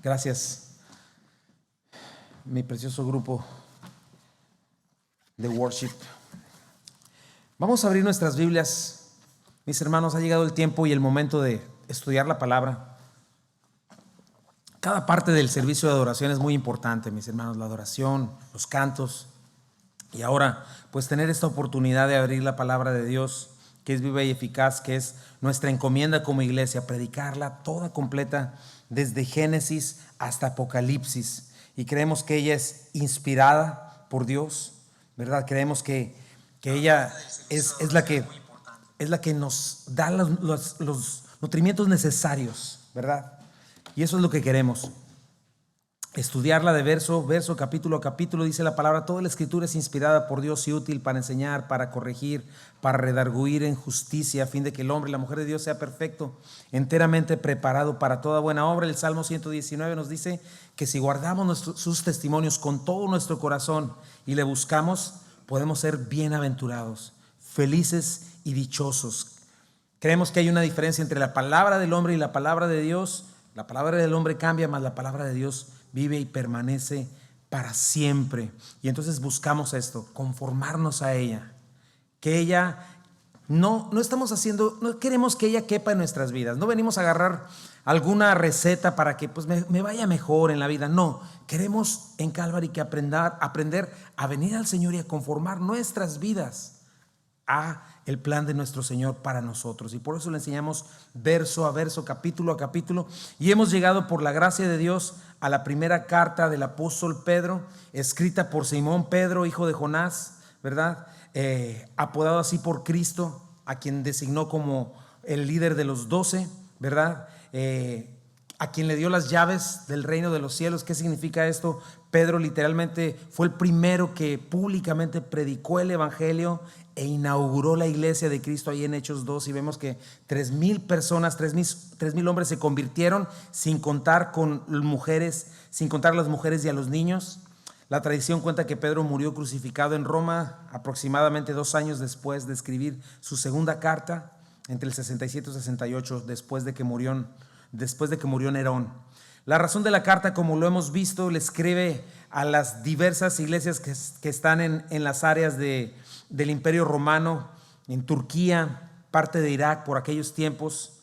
Gracias, mi precioso grupo de worship. Vamos a abrir nuestras Biblias, mis hermanos. Ha llegado el tiempo y el momento de estudiar la palabra. Cada parte del servicio de adoración es muy importante, mis hermanos. La adoración, los cantos. Y ahora, pues tener esta oportunidad de abrir la palabra de Dios, que es viva y eficaz, que es nuestra encomienda como iglesia, predicarla toda completa, desde Génesis hasta Apocalipsis. Y creemos que ella es inspirada por Dios, ¿verdad? Creemos que ella es la que nos da los nutrimientos necesarios, ¿verdad? Y eso es lo que queremos. Estudiarla de verso, capítulo a capítulo. Dice la palabra: toda la escritura es inspirada por Dios y útil para enseñar, para corregir, para redarguir en justicia, a fin de que el hombre y la mujer de Dios sea perfecto, enteramente preparado para toda buena obra. El Salmo 119 nos dice que si guardamos sus testimonios con todo nuestro corazón y le buscamos, podemos ser bienaventurados, felices y dichosos. Creemos que hay una diferencia entre la palabra del hombre y la palabra de Dios. La palabra del hombre cambia, mas la palabra de Dios vive y permanece para siempre. Y entonces buscamos esto, conformarnos a ella. Que ella, no queremos que ella quepa en nuestras vidas. No venimos a agarrar alguna receta para que pues me vaya mejor en la vida. No, queremos en Calvary que aprender a venir al Señor y a conformar nuestras vidas a el plan de nuestro Señor para nosotros. Y por eso le enseñamos verso a verso, capítulo a capítulo. Y hemos llegado, por la gracia de Dios, a la primera carta del apóstol Pedro, escrita por Simón Pedro, hijo de Jonás, ¿verdad? Apodado así por Cristo, a quien designó como el líder de los 12, ¿verdad? A quien le dio las llaves del reino de los cielos. ¿Qué significa esto? Pedro literalmente fue el primero que públicamente predicó el evangelio e inauguró la iglesia de Cristo ahí en Hechos 2, y vemos que 3,000 personas, 3,000 hombres se convirtieron, sin contar con mujeres, sin contar a las mujeres y a los niños. La tradición cuenta que Pedro murió crucificado en Roma aproximadamente 2 años después de escribir su segunda carta, entre el 67 y 68, después de que murió Nerón. La razón de la carta, como lo hemos visto, le escribe a las diversas iglesias que están en las áreas del Imperio Romano, en Turquía, parte de Irak por aquellos tiempos.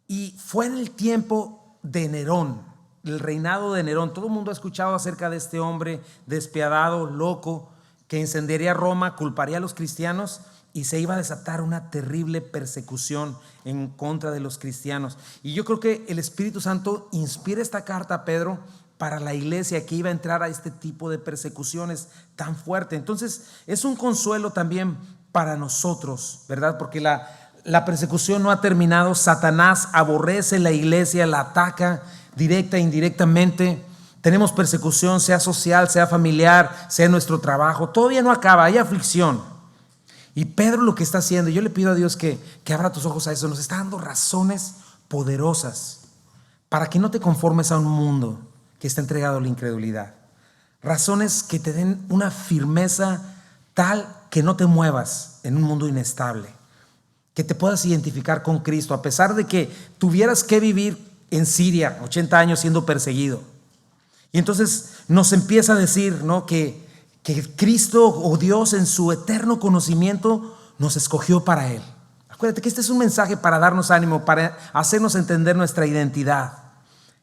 Y fue en el tiempo de Nerón, el reinado de Nerón. Todo el mundo ha escuchado acerca de este hombre despiadado, loco, que incendiaría Roma, culparía a los cristianos, y se iba a desatar una terrible persecución en contra de los cristianos. Y yo creo que el Espíritu Santo inspira esta carta a Pedro para la iglesia que iba a entrar a este tipo de persecuciones tan fuerte. Entonces es un consuelo también para nosotros, ¿verdad? Porque la persecución no ha terminado. Satanás aborrece la iglesia, la ataca directa e indirectamente. Tenemos persecución, sea social, sea familiar, sea en nuestro trabajo. Todavía no acaba, hay aflicción. Y Pedro lo que está haciendo, yo le pido a Dios que abra tus ojos a eso, nos está dando razones poderosas para que no te conformes a un mundo que está entregado a la incredulidad. Razones que te den una firmeza tal que no te muevas en un mundo inestable, que te puedas identificar con Cristo, a pesar de que tuvieras que vivir en Siria 80 años siendo perseguido. Y entonces nos empieza a decir, ¿no?, que Cristo o Dios en su eterno conocimiento nos escogió para Él. Acuérdate que este es un mensaje para darnos ánimo, para hacernos entender nuestra identidad.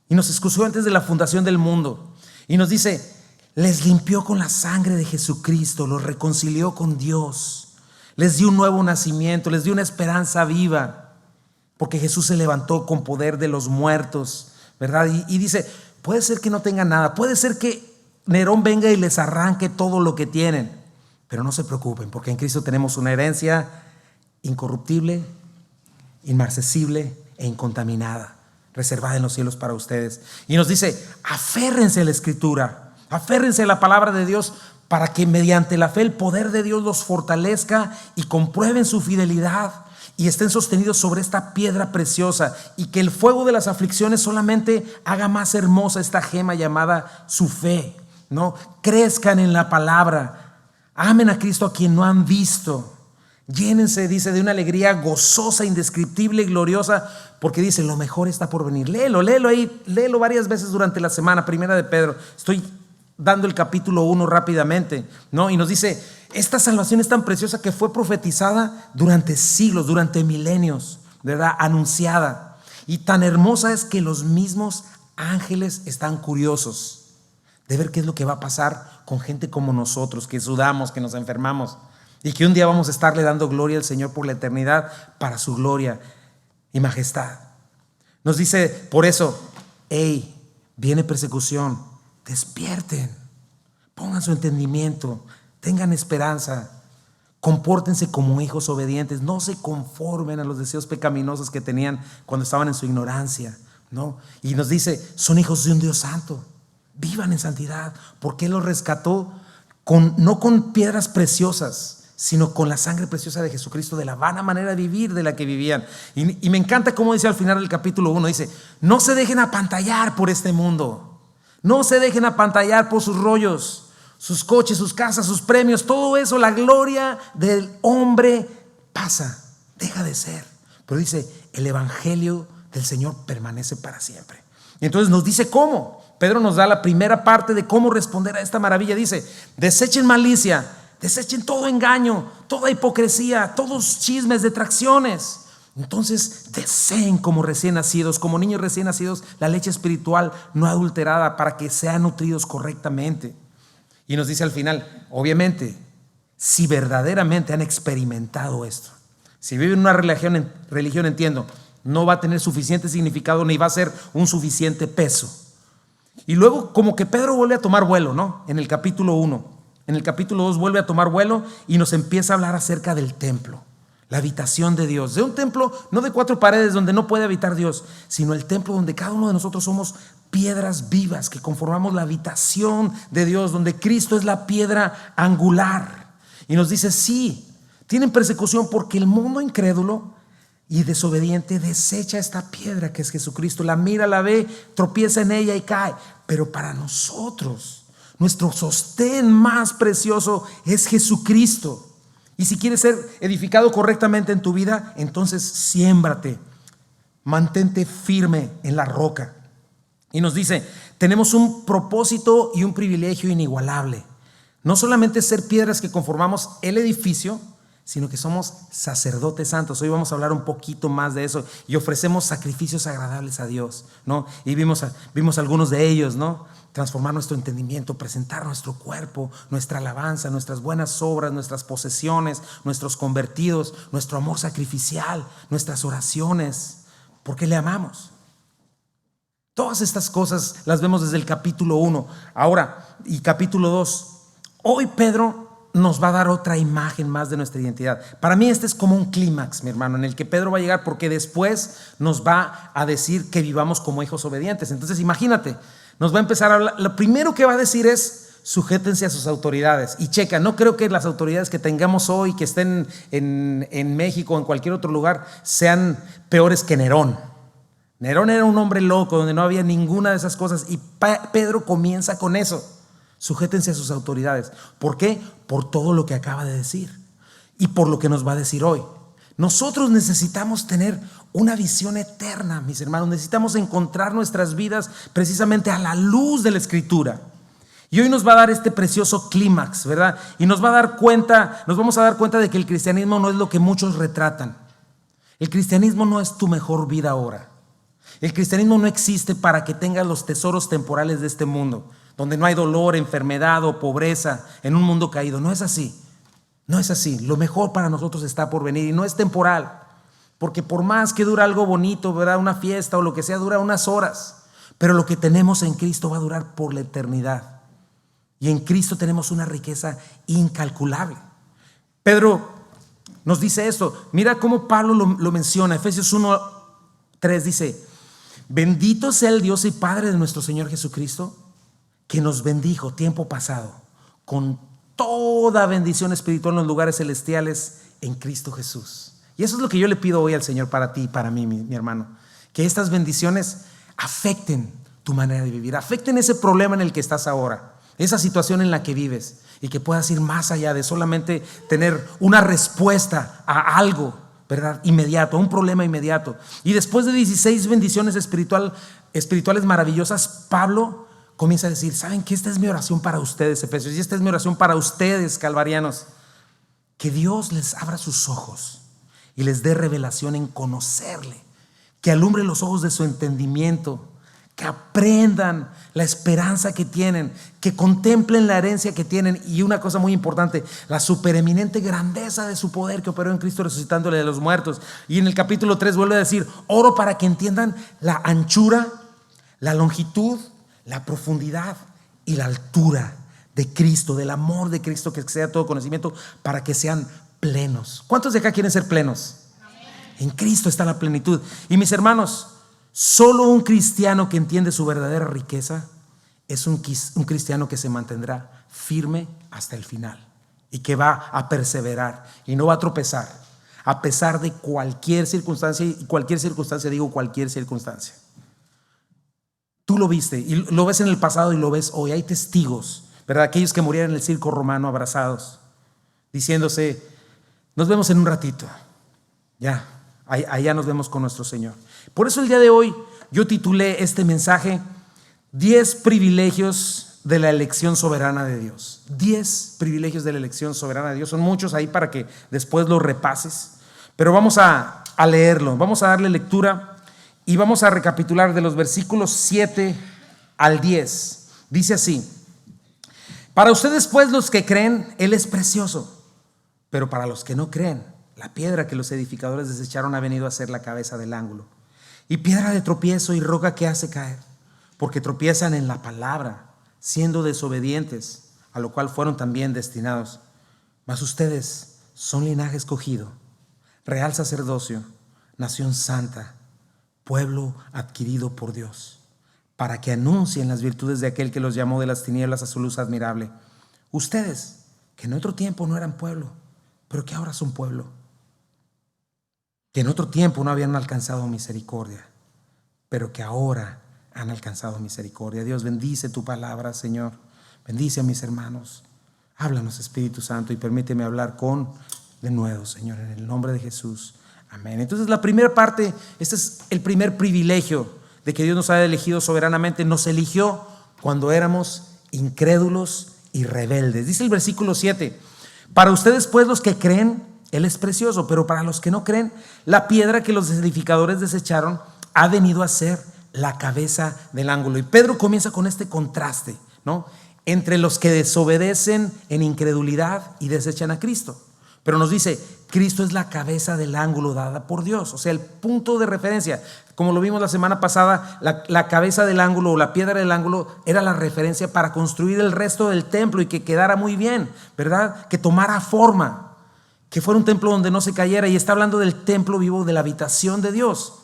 Y nos escogió antes de la fundación del mundo. Y nos dice, les limpió con la sangre de Jesucristo, los reconcilió con Dios, les dio un nuevo nacimiento, les dio una esperanza viva, porque Jesús se levantó con poder de los muertos, ¿verdad? Y dice, puede ser que no tengan nada, puede ser que Nerón venga y les arranque todo lo que tienen, pero no se preocupen, porque en Cristo tenemos una herencia incorruptible, inmarcesible e incontaminada, reservada en los cielos para ustedes. Y nos dice, aférrense a la Escritura, aférrense a la palabra de Dios, para que mediante la fe el poder de Dios los fortalezca y comprueben su fidelidad y estén sostenidos sobre esta piedra preciosa, y que el fuego de las aflicciones solamente haga más hermosa esta gema llamada su fe, ¿no? Crezcan en la palabra, amen a Cristo a quien no han visto, Llénense, dice, de una alegría gozosa, indescriptible y gloriosa, porque dice, lo mejor está por venir. Léelo ahí, léelo varias veces durante la semana, primera de Pedro. Estoy dando el capítulo 1 rápidamente, ¿no? Y nos dice, esta salvación es tan preciosa que fue profetizada durante siglos, durante milenios, ¿verdad? Anunciada. Y tan hermosa es que los mismos ángeles están curiosos de ver qué es lo que va a pasar con gente como nosotros, que sudamos, que nos enfermamos, y que un día vamos a estarle dando gloria al Señor por la eternidad para su gloria y majestad. Nos dice por eso, hey, viene persecución, despierten, pongan su entendimiento, tengan esperanza, compórtense como hijos obedientes, no se conformen a los deseos pecaminosos que tenían cuando estaban en su ignorancia, ¿no? Y nos dice, son hijos de un Dios santo, vivan en santidad, porque Él los rescató no con piedras preciosas, sino con la sangre preciosa de Jesucristo, de la vana manera de vivir de la que vivían. Y me encanta cómo dice al final del capítulo 1, dice, no se dejen apantallar por este mundo, no se dejen apantallar por sus rollos, sus coches, sus casas, sus premios, todo eso, la gloria del hombre pasa, deja de ser. Pero dice, el evangelio del Señor permanece para siempre. Y entonces nos dice cómo. Pedro nos da la primera parte de cómo responder a esta maravilla. Dice, desechen malicia, desechen todo engaño, toda hipocresía, todos chismes, detracciones. Entonces deseen como recién nacidos, como niños recién nacidos, la leche espiritual no adulterada, para que sean nutridos correctamente. Y nos dice al final, obviamente, si verdaderamente han experimentado esto, si viven una religión, entiendo, no va a tener suficiente significado ni va a ser un suficiente peso. Y luego como que Pedro vuelve a tomar vuelo, ¿no? En el capítulo 1. En el capítulo 2 vuelve a tomar vuelo y nos empieza a hablar acerca del templo, la habitación de Dios. De un templo no de 4 paredes donde no puede habitar Dios, sino el templo donde cada uno de nosotros somos piedras vivas que conformamos la habitación de Dios, donde Cristo es la piedra angular. Y nos dice, sí, tienen persecución porque el mundo incrédulo y desobediente desecha esta piedra que es Jesucristo, la mira, la ve, tropieza en ella y cae. Pero para nosotros, nuestro sostén más precioso es Jesucristo. Y si quieres ser edificado correctamente en tu vida, entonces siémbrate, mantente firme en la roca. Y nos dice, tenemos un propósito y un privilegio inigualable. No solamente ser piedras que conformamos el edificio, sino que somos sacerdotes santos. Hoy vamos a hablar un poquito más de eso y ofrecemos sacrificios agradables a Dios, ¿no? Y vimos algunos de ellos, ¿no? Transformar nuestro entendimiento, presentar nuestro cuerpo, nuestra alabanza, nuestras buenas obras, nuestras posesiones, nuestros convertidos, nuestro amor sacrificial, nuestras oraciones, porque le amamos. Todas estas cosas las vemos desde el capítulo 1. Ahora, y capítulo 2. Hoy Pedro nos va a dar otra imagen más de nuestra identidad. Para mí este es como un clímax, mi hermano, en el que Pedro va a llegar, porque después nos va a decir que vivamos como hijos obedientes. Entonces imagínate, nos va a empezar a hablar. Lo primero que va a decir es, sujétense a sus autoridades. Y checa, no creo que las autoridades que tengamos hoy, que estén en México o en cualquier otro lugar, sean peores que Nerón. Nerón era un hombre loco, donde no había ninguna de esas cosas. Y Pedro comienza con eso. Sujétense a sus autoridades. ¿Por qué? Por todo lo que acaba de decir y por lo que nos va a decir hoy. Nosotros necesitamos tener una visión eterna, mis hermanos. Necesitamos encontrar nuestras vidas precisamente a la luz de la Escritura. Y hoy nos va a dar este precioso clímax, ¿verdad? Y nos vamos a dar cuenta de que el cristianismo no es lo que muchos retratan. El cristianismo no es tu mejor vida ahora. El cristianismo no existe para que tengas los tesoros temporales de este mundo, donde no hay dolor, enfermedad o pobreza en un mundo caído. No es así, no es así. Lo mejor para nosotros está por venir y no es temporal, porque por más que dura algo bonito, ¿verdad? Una fiesta o lo que sea, dura unas horas, pero lo que tenemos en Cristo va a durar por la eternidad. Y en Cristo tenemos una riqueza incalculable. Pedro nos dice esto. Mira cómo Pablo lo menciona. Efesios 1:3 dice, bendito sea el Dios y Padre de nuestro Señor Jesucristo, que nos bendijo tiempo pasado con toda bendición espiritual en los lugares celestiales en Cristo Jesús. Y eso es lo que yo le pido hoy al Señor para ti y para mí, mi hermano. Que estas bendiciones afecten tu manera de vivir, afecten ese problema en el que estás ahora. esa situación en la que vives, y que puedas ir más allá de solamente tener una respuesta a algo, ¿verdad? Inmediato, a un problema inmediato. Y después de 16 bendiciones espirituales maravillosas, Pablo comienza a decir: ¿saben qué? Esta es mi oración para ustedes, Efesios, y esta es mi oración para ustedes, calvarianos. Que Dios les abra sus ojos y les dé revelación en conocerle, que alumbre los ojos de su entendimiento, que aprendan la esperanza que tienen, que contemplen la herencia que tienen, y una cosa muy importante, la supereminente grandeza de su poder que operó en Cristo resucitándole de los muertos. Y en el capítulo 3 vuelve a decir: oro para que entiendan la anchura, la longitud, la profundidad y la altura de Cristo, del amor de Cristo, que exceda todo conocimiento, para que sean plenos. ¿Cuántos de acá quieren ser plenos? En Cristo está la plenitud. Y mis hermanos, solo un cristiano que entiende su verdadera riqueza es un cristiano que se mantendrá firme hasta el final y que va a perseverar y no va a tropezar a pesar de cualquier circunstancia. Y cualquier circunstancia, digo cualquier circunstancia. Tú lo viste y lo ves en el pasado y lo ves hoy. Hay testigos, ¿verdad? Aquellos que murieron en el circo romano abrazados, diciéndose: nos vemos en un ratito, ya, allá nos vemos con nuestro Señor. Por eso el día de hoy yo titulé este mensaje: 10 privilegios de la elección soberana de Dios. 10 privilegios de la elección soberana de Dios. Son muchos ahí para que después los repases, pero vamos a leerlo, vamos a darle lectura y vamos a recapitular de los versículos 7 al 10. Dice así: para ustedes pues, los que creen, Él es precioso, pero para los que no creen, la piedra que los edificadores desecharon ha venido a ser la cabeza del ángulo, y piedra de tropiezo y roca que hace caer, porque tropiezan en la palabra, siendo desobedientes, a lo cual fueron también destinados. Mas ustedes son linaje escogido, real sacerdocio, nación santa, pueblo adquirido por Dios, para que anuncien las virtudes de aquel que los llamó de las tinieblas a su luz admirable. Ustedes, que en otro tiempo no eran pueblo, pero que ahora son pueblo, que en otro tiempo no habían alcanzado misericordia, pero que ahora han alcanzado misericordia. Dios, bendice tu palabra, Señor. Bendice a mis hermanos. Háblanos, Espíritu Santo, y permíteme hablar de nuevo, Señor, en el nombre de Jesús. Amén. Entonces, la primera parte, este es el primer privilegio de que Dios nos haya elegido soberanamente. Nos eligió cuando éramos incrédulos y rebeldes. Dice el versículo 7: para ustedes pues, los que creen, Él es precioso, pero para los que no creen, la piedra que los edificadores desecharon ha venido a ser la cabeza del ángulo. Y Pedro comienza con este contraste, ¿no?, entre los que desobedecen en incredulidad y desechan a Cristo. Pero nos dice: Cristo es la cabeza del ángulo dada por Dios. O sea, el punto de referencia. Como lo vimos la semana pasada, la cabeza del ángulo o la piedra del ángulo era la referencia para construir el resto del templo y que quedara muy bien, ¿verdad? Que tomara forma, que fuera un templo donde no se cayera. Y está hablando del templo vivo, de la habitación de Dios.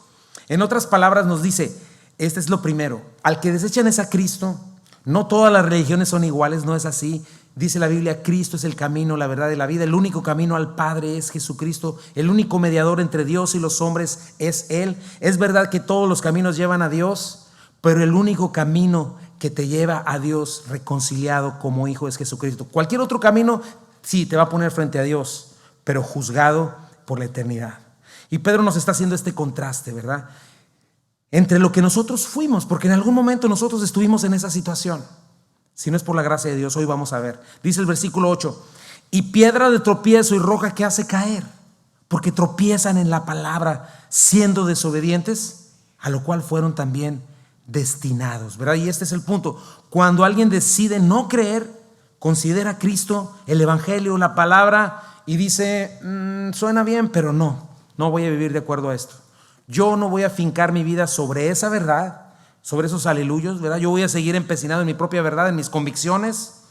En otras palabras nos dice, este es lo primero: al que desechan es a Cristo. No todas las religiones son iguales, no es así. Dice la Biblia: Cristo es el camino, la verdad y la vida. El único camino al Padre es Jesucristo. El único mediador entre Dios y los hombres es Él. Es verdad que todos los caminos llevan a Dios, pero el único camino que te lleva a Dios reconciliado como hijo es Jesucristo. Cualquier otro camino sí te va a poner frente a Dios, pero juzgado por la eternidad. Y Pedro nos está haciendo este contraste, ¿verdad?, entre lo que nosotros fuimos, porque en algún momento nosotros estuvimos en esa situación. Si no es por la gracia de Dios, hoy vamos a ver. Dice el versículo 8: y piedra de tropiezo y roca que hace caer, porque tropiezan en la palabra, siendo desobedientes, a lo cual fueron también destinados, ¿verdad? Y este es el punto. Cuando alguien decide no creer, considera a Cristo, el evangelio, la palabra, y dice: suena bien, pero no voy a vivir de acuerdo a esto. Yo no voy a fincar mi vida sobre esa verdad, sobre esos aleluyos, ¿verdad? Yo voy a seguir empecinado en mi propia verdad, en mis convicciones.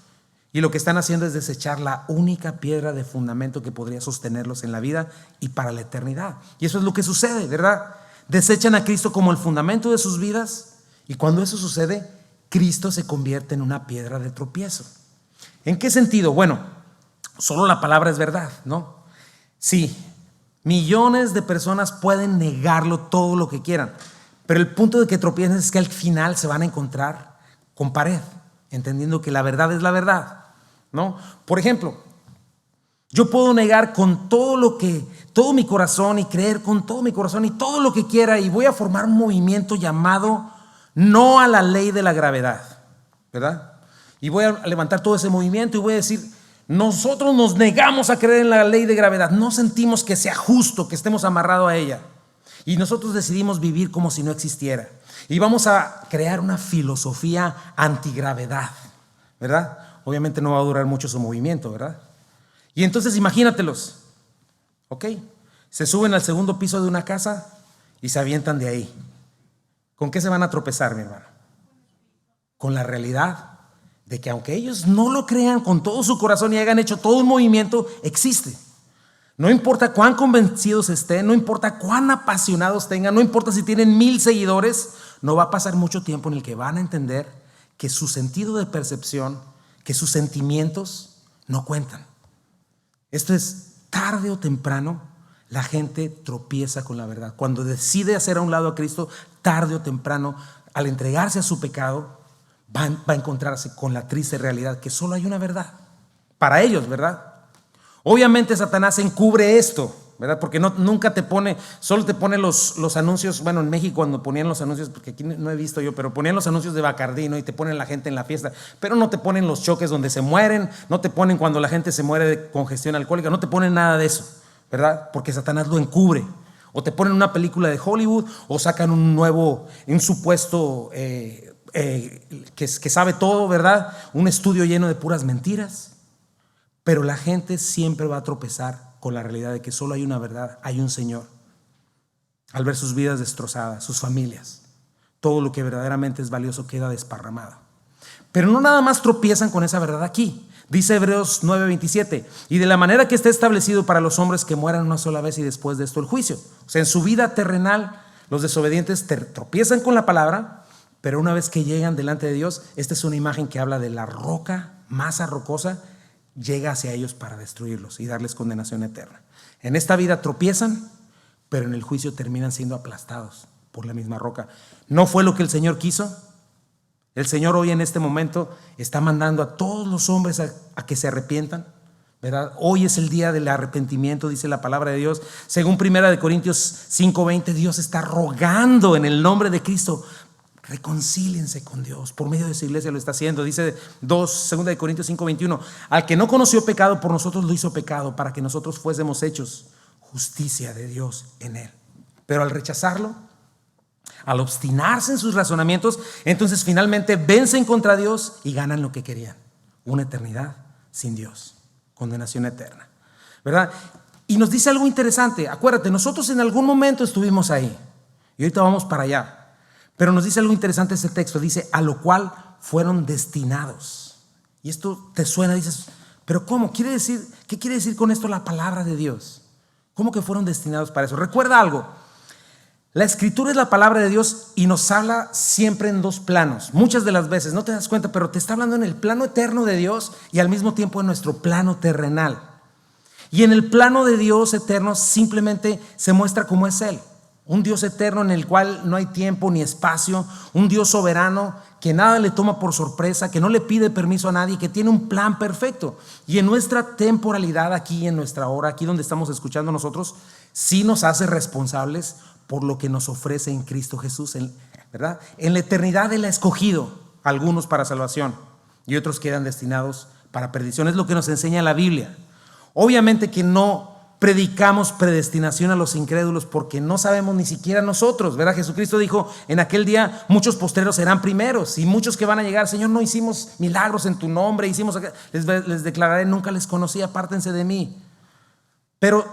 Y lo que están haciendo es desechar la única piedra de fundamento que podría sostenerlos en la vida y para la eternidad. Y eso es lo que sucede, ¿verdad? Desechan a Cristo como el fundamento de sus vidas, y cuando eso sucede, Cristo se convierte en una piedra de tropiezo. ¿En qué sentido? Bueno, solo la palabra es verdad, ¿no? Sí, millones de personas pueden negarlo todo lo que quieran, pero el punto de que tropiecen es que al final se van a encontrar con pared. entendiendo que la verdad es la verdad, ¿no? Por ejemplo, yo puedo negar con todo mi corazón y creer con todo mi corazón y todo lo que quiera, y voy a formar un movimiento llamado no a la ley de la gravedad, ¿verdad? Y voy a levantar todo ese movimiento y voy a decir, nosotros nos negamos a creer en la ley de gravedad, no sentimos que sea justo que estemos amarrados a ella, y nosotros decidimos vivir como si no existiera, y vamos a crear una filosofía antigravedad, ¿verdad? Obviamente no va a durar mucho su movimiento, ¿verdad? Y entonces imagínatelos, ¿ok? Se suben al segundo piso de una casa y se avientan de ahí. ¿Con qué se van a tropezar, mi hermano? Con la realidad de que aunque ellos no lo crean con todo su corazón y hayan hecho todo un movimiento, existe. No importa cuán convencidos estén, no importa cuán apasionados tengan, no importa si tienen 1000 seguidores, no va a pasar mucho tiempo en el que van a entender que su sentido de percepción, que sus sentimientos no cuentan. Esto es, tarde o temprano, la gente tropieza con la verdad. Cuando decide hacer a un lado a Cristo, tarde o temprano, al entregarse a su pecado, va a encontrarse con la triste realidad que solo hay una verdad. Para ellos, ¿verdad? Obviamente Satanás encubre esto, ¿verdad? Porque nunca te pone, solo te pone los anuncios. Bueno, en México cuando ponían los anuncios, porque aquí no he visto yo, pero ponían los anuncios de Bacardí, ¿no? Y te ponen la gente en la fiesta, pero no te ponen los choques donde se mueren, no te ponen cuando la gente se muere de congestión alcohólica, no te ponen nada de eso, ¿verdad? Porque Satanás lo encubre. O te ponen una película de Hollywood, o sacan un supuesto que sabe todo, ¿verdad? Un estudio lleno de puras mentiras. Pero la gente siempre va a tropezar con la realidad de que solo hay una verdad, hay un Señor. Al ver sus vidas destrozadas, sus familias, todo lo que verdaderamente es valioso queda desparramado. Pero no nada más tropiezan con esa verdad aquí. Dice Hebreos 9:27, y de la manera que está establecido para los hombres que mueran una sola vez y después de esto el juicio. O sea, en su vida terrenal, los desobedientes tropiezan con la palabra, pero una vez que llegan delante de Dios, esta es una imagen que habla de la roca, masa rocosa, llega hacia ellos para destruirlos y darles condenación eterna. En esta vida tropiezan, pero en el juicio terminan siendo aplastados por la misma roca. ¿No fue lo que el Señor quiso? El Señor hoy en este momento está mandando a todos los hombres a que se arrepientan, ¿verdad? Hoy es el día del arrepentimiento, dice la palabra de Dios. Según 1 Corintios 5:20, Dios está rogando en el nombre de Cristo: reconcíliense con Dios. Por medio de esa iglesia lo está haciendo. Dice 2 Corintios 5:21, al que no conoció pecado, por nosotros lo hizo pecado, para que nosotros fuésemos hechos justicia de Dios en él. Pero al rechazarlo, al obstinarse en sus razonamientos, entonces finalmente vencen contra Dios y ganan lo que querían: una eternidad sin Dios, condenación eterna, ¿verdad? Y nos dice algo interesante. Acuérdate, nosotros en algún momento estuvimos ahí y ahorita vamos para allá. Pero nos dice algo interesante ese texto. Dice, a lo cual fueron destinados. Y esto te suena, dices, pero ¿cómo? ¿Qué quiere decir con esto la palabra de Dios? ¿Cómo que fueron destinados para eso? Recuerda algo. La escritura es la palabra de Dios y nos habla siempre en dos planos. Muchas de las veces, no te das cuenta, pero te está hablando en el plano eterno de Dios y al mismo tiempo en nuestro plano terrenal. Y en el plano de Dios eterno simplemente se muestra cómo es Él. Un Dios eterno en el cual no hay tiempo ni espacio, un Dios soberano que nada le toma por sorpresa, que no le pide permiso a nadie, que tiene un plan perfecto. Y en nuestra temporalidad aquí, en nuestra hora, aquí donde estamos escuchando nosotros, sí nos hace responsables por lo que nos ofrece en Cristo Jesús, ¿verdad? En la eternidad Él ha escogido a algunos para salvación y otros quedan destinados para perdición. Es lo que nos enseña la Biblia. Obviamente que no predicamos predestinación a los incrédulos porque no sabemos ni siquiera nosotros, ¿verdad? Jesucristo dijo, en aquel día muchos postreros serán primeros y muchos que van a llegar, Señor, no hicimos milagros en tu nombre, les declararé, nunca les conocí, apártense de mí. Pero,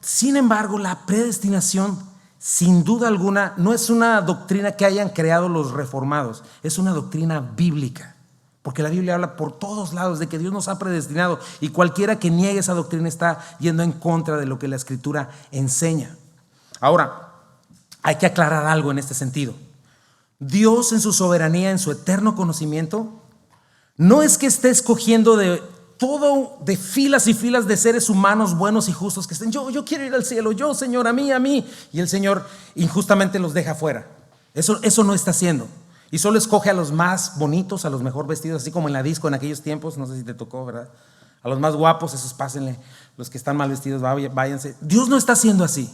sin embargo, la predestinación, sin duda alguna, no es una doctrina que hayan creado los reformados, es una doctrina bíblica. Porque la Biblia habla por todos lados de que Dios nos ha predestinado y cualquiera que niegue esa doctrina está yendo en contra de lo que la Escritura enseña. Ahora, hay que aclarar algo en este sentido. Dios en su soberanía, en su eterno conocimiento, no es que esté escogiendo de filas y filas de seres humanos buenos y justos que estén, yo quiero ir al cielo, yo Señor, a mí, y el Señor injustamente los deja fuera. Eso no está haciendo. Y solo escoge a los más bonitos, a los mejor vestidos, así como en la disco en aquellos tiempos, no sé si te tocó, ¿verdad? A los más guapos, esos pásenle, los que están mal vestidos, váyanse. Dios no está haciendo así.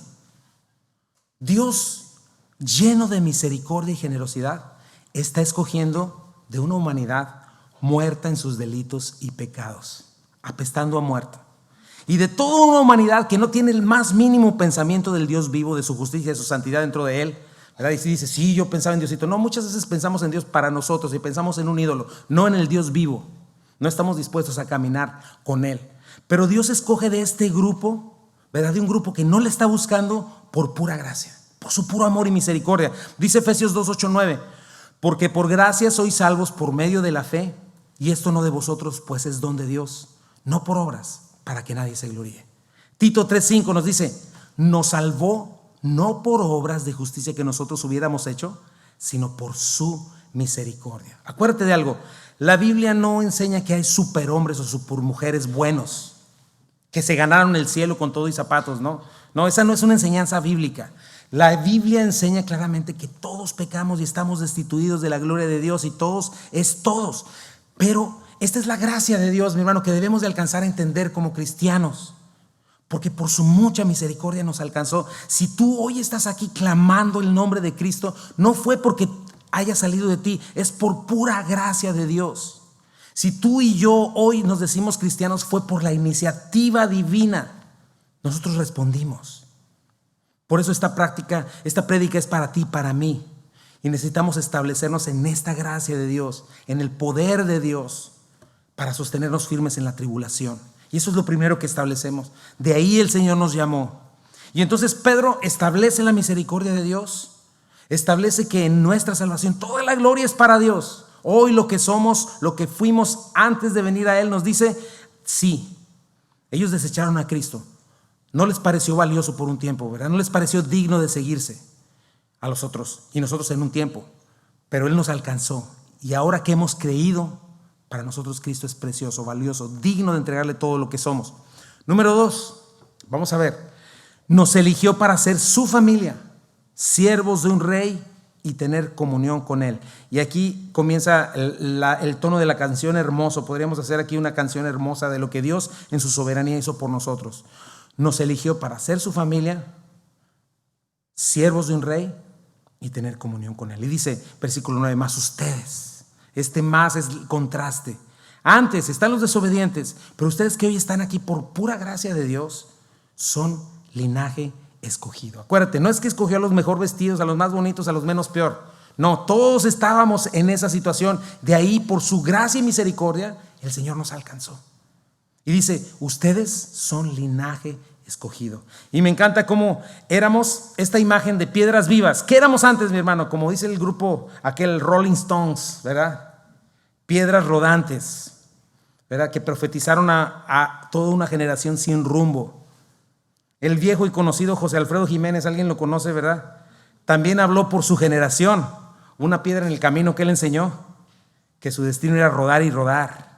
Dios, lleno de misericordia y generosidad, está escogiendo de una humanidad muerta en sus delitos y pecados, apestando a muerta. Y de toda una humanidad que no tiene el más mínimo pensamiento del Dios vivo, de su justicia, de su santidad dentro de él, ¿verdad? Y si dice, sí, yo pensaba en Diosito. No, muchas veces pensamos en Dios para nosotros y pensamos en un ídolo, no en el Dios vivo. No estamos dispuestos a caminar con él. Pero Dios escoge de este grupo, ¿verdad? De un grupo que no le está buscando por pura gracia, por su puro amor y misericordia. Dice Efesios 2, 8, 9, porque por gracia sois salvos por medio de la fe, y esto no de vosotros, pues es don de Dios, no por obras, para que nadie se gloríe. Tito 3:5 nos dice, nos salvó no por obras de justicia que nosotros hubiéramos hecho, sino por su misericordia. Acuérdate de algo, la Biblia no enseña que hay superhombres o supermujeres buenos que se ganaron el cielo con todo y zapatos, no, esa no es una enseñanza bíblica. La Biblia enseña claramente que todos pecamos y estamos destituidos de la gloria de Dios, y todos es todos. Pero esta es la gracia de Dios, mi hermano, que debemos de alcanzar a entender como cristianos, porque por su mucha misericordia nos alcanzó. Si tú hoy estás aquí clamando el nombre de Cristo, no fue porque haya salido de ti, es por pura gracia de Dios. Si tú y yo hoy nos decimos cristianos, fue por la iniciativa divina. Nosotros respondimos. Por eso esta prédica es para ti, para mí. Y necesitamos establecernos en esta gracia de Dios, en el poder de Dios, para sostenernos firmes en la tribulación. Y eso es lo primero que establecemos. De ahí el Señor nos llamó. Y entonces Pedro establece la misericordia de Dios, establece que en nuestra salvación toda la gloria es para Dios. Hoy lo que somos, lo que fuimos antes de venir a Él, nos dice, sí, ellos desecharon a Cristo. No les pareció valioso por un tiempo, ¿verdad? No les pareció digno de seguirse a los otros y nosotros en un tiempo. Pero Él nos alcanzó. Y ahora que hemos creído, para nosotros Cristo es precioso, valioso, digno de entregarle todo lo que somos. Número 2, vamos a ver. Nos eligió para ser su familia, siervos de un rey y tener comunión con Él. Y aquí comienza el tono de la canción hermoso. Podríamos hacer aquí una canción hermosa de lo que Dios en su soberanía hizo por nosotros. Nos eligió para ser su familia, siervos de un rey y tener comunión con Él. Y dice, versículo 9, más ustedes. Este más es el contraste. Antes están los desobedientes, pero ustedes que hoy están aquí por pura gracia de Dios, son linaje escogido. Acuérdate, no es que escogió a los mejor vestidos, a los más bonitos, a los menos peor. No, todos estábamos en esa situación. De ahí, por su gracia y misericordia, el Señor nos alcanzó. Y dice, ustedes son linaje escogido. Y me encanta cómo éramos esta imagen de piedras vivas. ¿Qué éramos antes, mi hermano? Como dice el grupo, aquel Rolling Stones, ¿verdad? Piedras rodantes, ¿verdad? Que profetizaron a toda una generación sin rumbo. El viejo y conocido José Alfredo Jiménez, alguien lo conoce, ¿verdad? También habló por su generación. Una piedra en el camino que él enseñó, que su destino era rodar y rodar.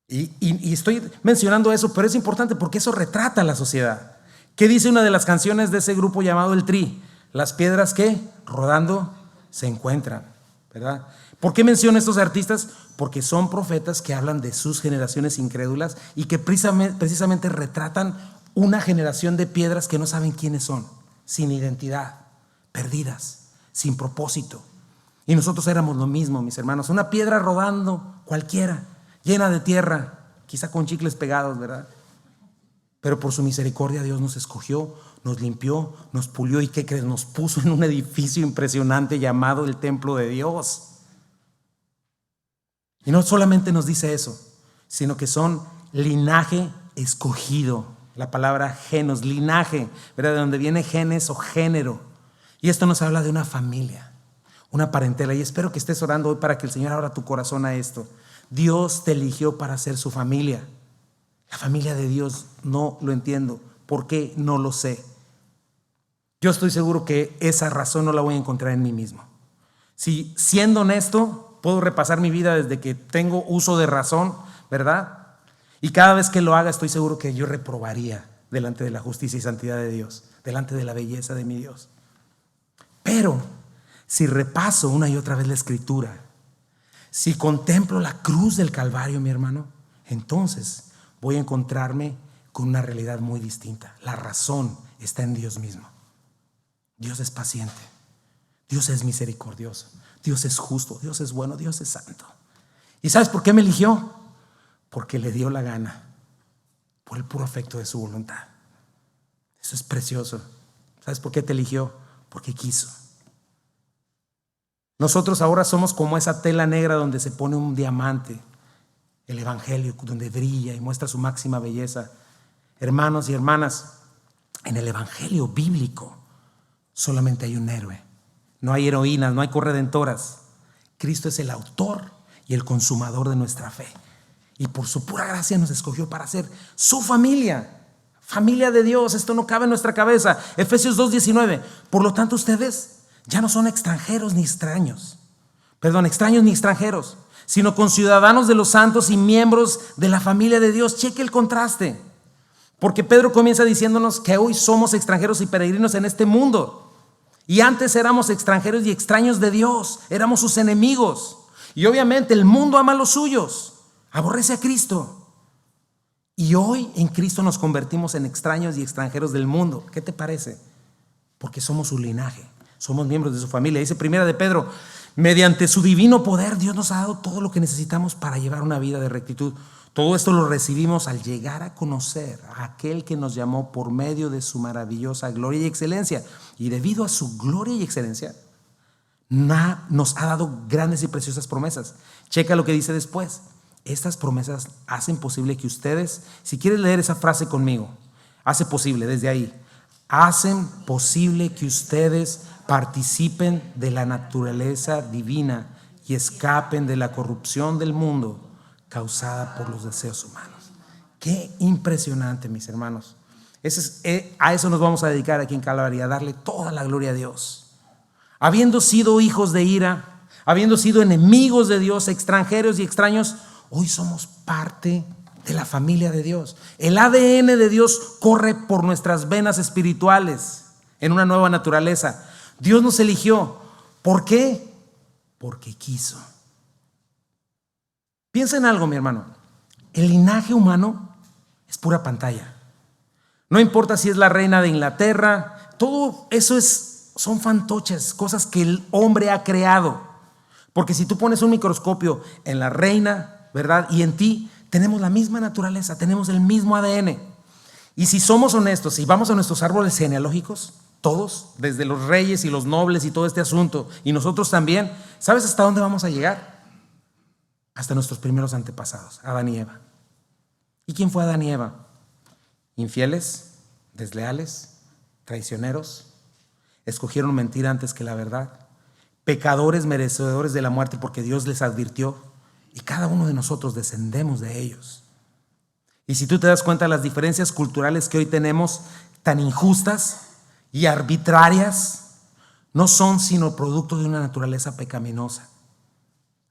Y estoy mencionando eso, pero es importante porque eso retrata a la sociedad. ¿Qué dice una de las canciones de ese grupo llamado El Tri? Las piedras que rodando se encuentran, ¿verdad? ¿Por qué menciono a estos artistas? Porque son profetas que hablan de sus generaciones incrédulas y que precisamente retratan una generación de piedras que no saben quiénes son, sin identidad, perdidas, sin propósito. Y nosotros éramos lo mismo, mis hermanos, una piedra rodando cualquiera, llena de tierra, quizá con chicles pegados, ¿verdad? Pero por su misericordia Dios nos escogió, nos limpió, nos pulió y ¿qué crees? Nos puso en un edificio impresionante llamado el templo de Dios. Y no solamente nos dice eso, sino que son linaje escogido. La palabra genos, linaje, ¿verdad? De donde viene genes o género. Y esto nos habla de una familia, una parentela. Y espero que estés orando hoy para que el Señor abra tu corazón a esto. Dios te eligió para ser su familia. La familia de Dios no lo entiendo. ¿Por qué? No lo sé. Yo estoy seguro que esa razón no la voy a encontrar en mí mismo. Si siendo honesto, puedo repasar mi vida desde que tengo uso de razón, ¿verdad? Y cada vez que lo haga estoy seguro que yo reprobaría delante de la justicia y santidad de Dios, delante de la belleza de mi Dios. Pero si repaso una y otra vez la Escritura, si contemplo la cruz del Calvario, mi hermano, entonces voy a encontrarme con una realidad muy distinta. La razón está en Dios mismo. Dios es paciente, Dios es misericordioso, Dios es justo, Dios es bueno, Dios es santo. ¿Y sabes por qué me eligió? Porque le dio la gana, por el puro afecto de su voluntad. Eso es precioso. ¿Sabes por qué te eligió? Porque quiso. Nosotros ahora somos como esa tela negra donde se pone un diamante, el evangelio, donde brilla y muestra su máxima belleza. Hermanos y hermanas, en el evangelio bíblico solamente hay un héroe. No hay heroínas, no hay corredentoras. Cristo es el autor y el consumador de nuestra fe. Y por su pura gracia nos escogió para ser su familia. Familia de Dios. Esto no cabe en nuestra cabeza. Efesios 2:19. Por lo tanto, ustedes ya no son extranjeros ni extraños. Extraños ni extranjeros, sino conciudadanos de los santos y miembros de la familia de Dios. Cheque el contraste. Porque Pedro comienza diciéndonos que hoy somos extranjeros y peregrinos en este mundo. Y antes éramos extranjeros y extraños de Dios. Éramos sus enemigos. Y obviamente el mundo ama a los suyos. Aborrece a Cristo. Y hoy en Cristo nos convertimos en extraños y extranjeros del mundo. ¿Qué te parece? Porque somos su linaje. Somos miembros de su familia. Dice Primera de Pedro, mediante su divino poder Dios nos ha dado todo lo que necesitamos para llevar una vida de rectitud. Todo esto lo recibimos al llegar a conocer a aquel que nos llamó por medio de su maravillosa gloria y excelencia. Y debido a su gloria y excelencia, nos ha dado grandes y preciosas promesas. Checa lo que dice después. Estas promesas hacen posible que ustedes, si quieres leer esa frase conmigo, hace posible desde ahí, hacen posible que ustedes participen de la naturaleza divina y escapen de la corrupción del mundo causada por los deseos humanos. Qué impresionante, mis hermanos. A eso nos vamos a dedicar aquí en Calvary, a darle toda la gloria a Dios. Habiendo sido hijos de ira, habiendo sido enemigos de Dios, extranjeros y extraños, hoy somos parte de la familia de Dios. El ADN de Dios corre por nuestras venas espirituales en una nueva naturaleza. Dios nos eligió. ¿Por qué? Porque quiso. Piensa en algo, mi hermano. El linaje humano es pura pantalla. No importa si es la reina de Inglaterra, todo eso son fantoches, cosas que el hombre ha creado. Porque si tú pones un microscopio en la reina, ¿verdad? Y en ti, tenemos la misma naturaleza, tenemos el mismo ADN. Y si somos honestos, si vamos a nuestros árboles genealógicos, todos, desde los reyes y los nobles y todo este asunto, y nosotros también, ¿sabes hasta dónde vamos a llegar? Hasta nuestros primeros antepasados, Adán y Eva. ¿Y quién fue Adán y Eva? Infieles, desleales, traicioneros, escogieron mentir antes que la verdad, pecadores merecedores de la muerte porque Dios les advirtió, y cada uno de nosotros descendemos de ellos. Y si tú te das cuenta, las diferencias culturales que hoy tenemos, tan injustas y arbitrarias, no son sino producto de una naturaleza pecaminosa.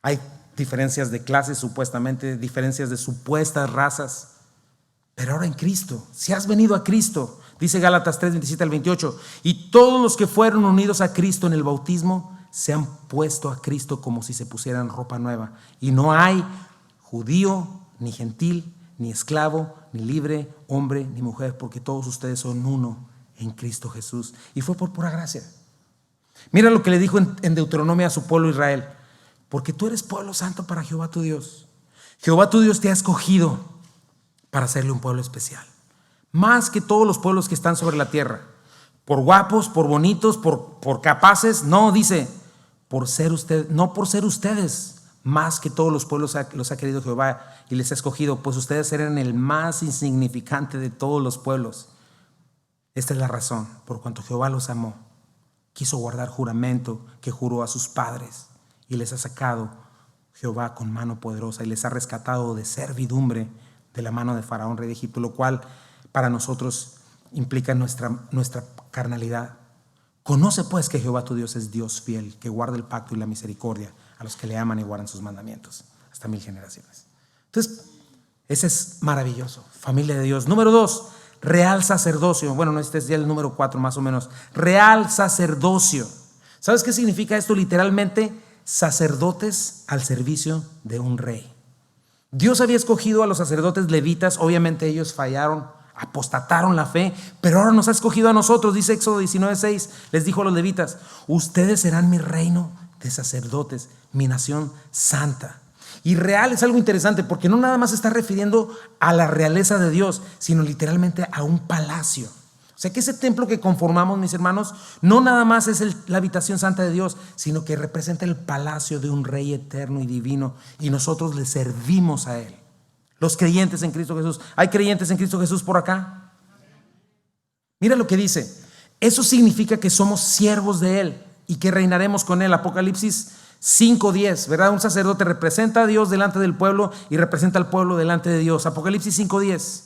Hay diferencias de clases, supuestamente, diferencias de supuestas razas. Pero ahora en Cristo, si has venido a Cristo, dice Gálatas 3:27 al 28, y todos los que fueron unidos a Cristo en el bautismo se han puesto a Cristo como si se pusieran ropa nueva. Y no hay judío, ni gentil, ni esclavo, ni libre, hombre, ni mujer, porque todos ustedes son uno en Cristo Jesús. Y fue por pura gracia. Mira lo que le dijo en Deuteronomio a su pueblo Israel. Porque tú eres pueblo santo para Jehová tu Dios. Jehová tu Dios te ha escogido para hacerle un pueblo especial. Más que todos los pueblos que están sobre la tierra. Por guapos, por bonitos, por capaces. No, dice, no por ser ustedes más que todos los pueblos los ha querido Jehová y les ha escogido, pues ustedes eran el más insignificante de todos los pueblos. Esta es la razón por cuanto Jehová los amó. Quiso guardar juramento que juró a sus padres y les ha sacado Jehová con mano poderosa y les ha rescatado de servidumbre de la mano de Faraón, rey de Egipto, lo cual para nosotros implica nuestra carnalidad. Conoce pues que Jehová tu Dios es Dios fiel, que guarda el pacto y la misericordia a los que le aman y guardan sus mandamientos hasta 1000 generaciones. Entonces, ese es maravilloso, familia de Dios. Número 2, real sacerdocio. Bueno, no, este es ya el número 4 más o menos. Real sacerdocio. ¿Sabes qué significa esto? Literalmente, sacerdotes al servicio de un rey. Dios había escogido a los sacerdotes levitas, obviamente ellos fallaron, apostataron la fe, pero ahora nos ha escogido a nosotros. Dice Éxodo 19:6, les dijo a los levitas: ustedes serán mi reino de sacerdotes, mi nación santa. Y real es algo interesante, porque no nada más se está refiriendo a la realeza de Dios, sino literalmente a un palacio. O sea que ese templo que conformamos, mis hermanos, no nada más es la habitación santa de Dios, sino que representa el palacio de un rey eterno y divino, y nosotros le servimos a Él. Los creyentes en Cristo Jesús. ¿Hay creyentes en Cristo Jesús por acá? Mira lo que dice. Eso significa que somos siervos de Él y que reinaremos con Él. Apocalipsis 5:10, ¿verdad? Un sacerdote representa a Dios delante del pueblo y representa al pueblo delante de Dios. Apocalipsis 5:10.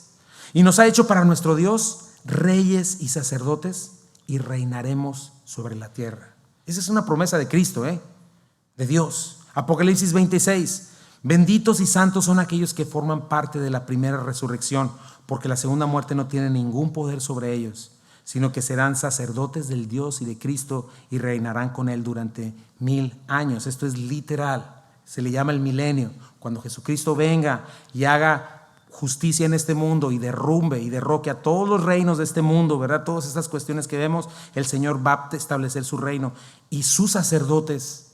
Y nos ha hecho para nuestro Dios reyes y sacerdotes, y reinaremos sobre la tierra. Esa es una promesa de Cristo, de Dios. Apocalipsis 26. Benditos y santos son aquellos que forman parte de la primera resurrección, porque la segunda muerte no tiene ningún poder sobre ellos, sino que serán sacerdotes del Dios y de Cristo y reinarán con Él durante 1000 años. Esto es literal, se le llama el milenio. Cuando Jesucristo venga y haga justicia en este mundo y derrumbe y derroque a todos los reinos de este mundo, ¿verdad? Todas estas cuestiones que vemos, el Señor va a establecer su reino, y sus sacerdotes,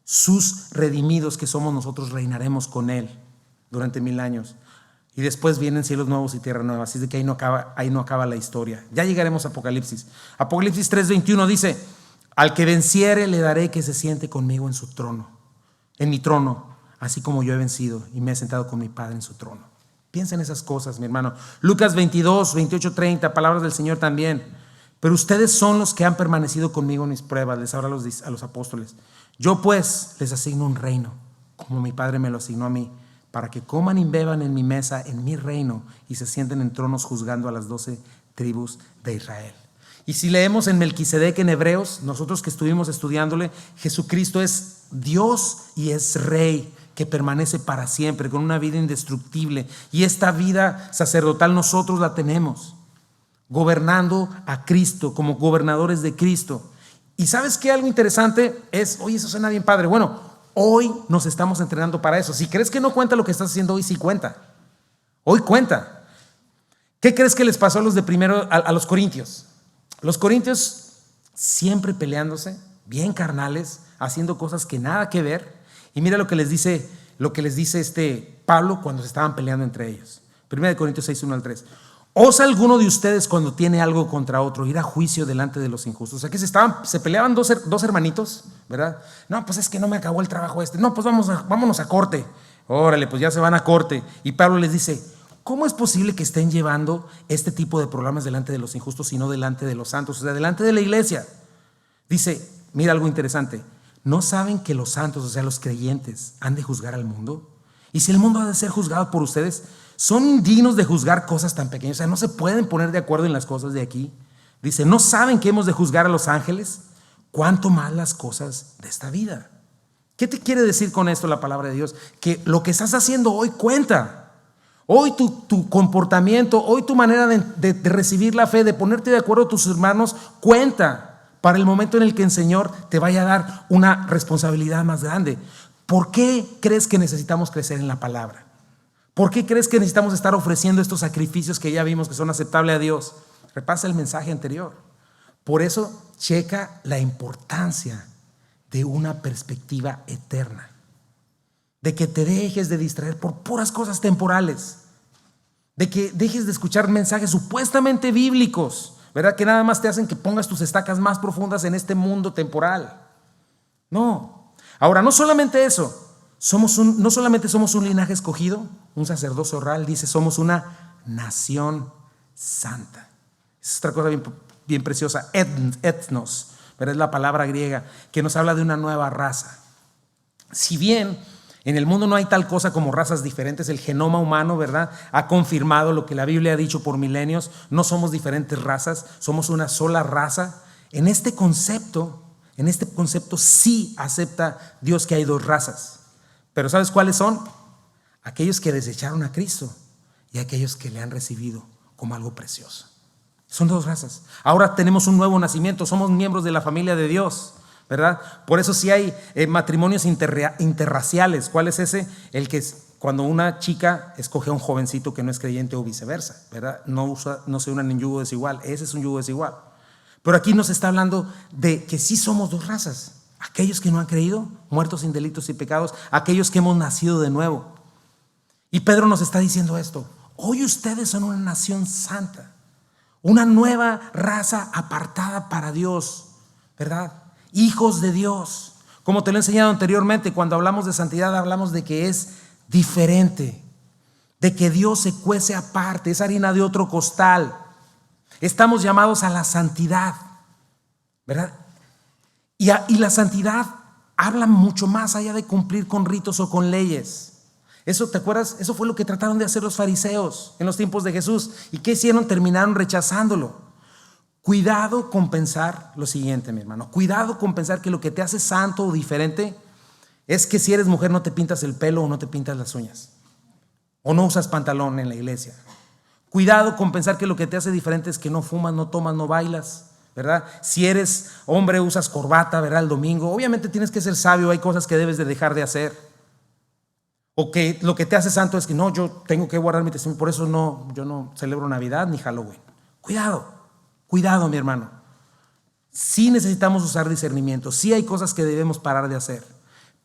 sus redimidos que somos nosotros, reinaremos con Él durante 1000 años. Y después vienen cielos nuevos y tierra nueva. Así es de que ahí no acaba la historia. Ya llegaremos a Apocalipsis. Apocalipsis 3:21 dice: al que venciere le daré que se siente conmigo en su trono, en mi trono, así como yo he vencido y me he sentado con mi Padre en su trono. Piensa en esas cosas, mi hermano. Lucas 22:28-30, palabras del Señor también. Pero ustedes son los que han permanecido conmigo en mis pruebas, les habla a los apóstoles. Yo pues les asigno un reino, como mi Padre me lo asignó a mí, para que coman y beban en mi mesa, en mi reino, y se sienten en tronos juzgando a las 12 tribus de Israel. Y si leemos en Melquisedec en Hebreos, nosotros que estuvimos estudiándole, Jesucristo es Dios y es Rey, que permanece para siempre, con una vida indestructible. Y esta vida sacerdotal nosotros la tenemos, gobernando a Cristo, como gobernadores de Cristo. Y ¿sabes qué? Algo interesante es, oye, eso suena bien padre. Bueno, hoy nos estamos entrenando para eso. Si crees que no cuenta lo que estás haciendo hoy, sí cuenta. Hoy cuenta. ¿Qué crees que les pasó a los de primero, a los corintios? Los corintios siempre peleándose, bien carnales, haciendo cosas que nada que ver. Y mira lo que les dice Pablo cuando se estaban peleando entre ellos. 1 Corintios 6:1-3. ¿Osa alguno de ustedes, cuando tiene algo contra otro, ir a juicio delante de los injustos? O sea que se peleaban dos hermanitos, ¿verdad? No, pues es que no me acabó el trabajo este. No, pues vámonos a corte. Órale, pues ya se van a corte. Y Pablo les dice: ¿cómo es posible que estén llevando este tipo de problemas delante de los injustos y no delante de los santos? O sea, delante de la iglesia. Dice, mira algo interesante. ¿No saben que los santos, o sea, los creyentes, han de juzgar al mundo? Y si el mundo ha de ser juzgado por ustedes, son indignos de juzgar cosas tan pequeñas. O sea, no se pueden poner de acuerdo en las cosas de aquí. Dice, ¿no saben que hemos de juzgar a los ángeles? ¿Cuánto más las cosas de esta vida? ¿Qué te quiere decir con esto la palabra de Dios? Que lo que estás haciendo hoy cuenta. Hoy tu comportamiento, hoy tu manera de recibir la fe, de ponerte de acuerdo a tus hermanos, cuenta para el momento en el que el Señor te vaya a dar una responsabilidad más grande. ¿Por qué crees que necesitamos crecer en la palabra? ¿Por qué crees que necesitamos estar ofreciendo estos sacrificios que ya vimos que son aceptables a Dios? Repasa el mensaje anterior. Por eso, checa la importancia de una perspectiva eterna, de que te dejes de distraer por puras cosas temporales, de que dejes de escuchar mensajes supuestamente bíblicos, ¿verdad? Que nada más te hacen que pongas tus estacas más profundas en este mundo temporal. No. Ahora, no solamente eso, no solamente somos un linaje escogido, un sacerdocio real, dice, somos una nación santa. Es otra cosa bien preciosa, etnos, pero es la palabra griega que nos habla de una nueva raza. Si bien en el mundo no hay tal cosa como razas diferentes, el genoma humano, ¿verdad?, ha confirmado lo que la Biblia ha dicho por milenios. No somos diferentes razas, somos una sola raza. En este concepto sí acepta Dios que hay dos razas. Pero ¿sabes cuáles son? Aquellos que desecharon a Cristo y aquellos que le han recibido como algo precioso. Son dos razas. Ahora tenemos un nuevo nacimiento, somos miembros de la familia de Dios, ¿verdad? Por eso sí hay matrimonios interraciales. ¿Cuál es ese? El que es cuando una chica escoge a un jovencito que no es creyente o viceversa, ¿verdad? No se unan en yugo desigual. Ese es un yugo desigual. Pero aquí nos está hablando de que sí somos dos razas. Aquellos que no han creído, muertos sin delitos y pecados, aquellos que hemos nacido de nuevo. Y Pedro nos está diciendo esto: hoy ustedes son una nación santa, una nueva raza apartada para Dios, ¿verdad? Hijos de Dios. Como te lo he enseñado anteriormente, cuando hablamos de santidad hablamos de que es diferente, de que Dios se cuece aparte, es harina de otro costal. Estamos llamados a la santidad, ¿verdad? Y la santidad habla mucho más allá de cumplir con ritos o con leyes. Eso, ¿te acuerdas? Eso fue lo que trataron de hacer los fariseos en los tiempos de Jesús. ¿Y qué hicieron? Terminaron rechazándolo. Cuidado con pensar lo siguiente, mi hermano. Cuidado con pensar que lo que te hace santo o diferente es que si eres mujer no te pintas el pelo o no te pintas las uñas o no usas pantalón en la iglesia. Cuidado con pensar que lo que te hace diferente es que no fumas, no tomas, no bailas, ¿verdad? Si eres hombre usas corbata, ¿verdad? El domingo. Obviamente tienes que ser sabio, hay cosas que debes de dejar de hacer. O que lo que te hace santo es que no, yo tengo que guardar mi testimonio, por eso yo no celebro Navidad ni Halloween. Cuidado, mi hermano. Sí necesitamos usar discernimiento, sí hay cosas que debemos parar de hacer,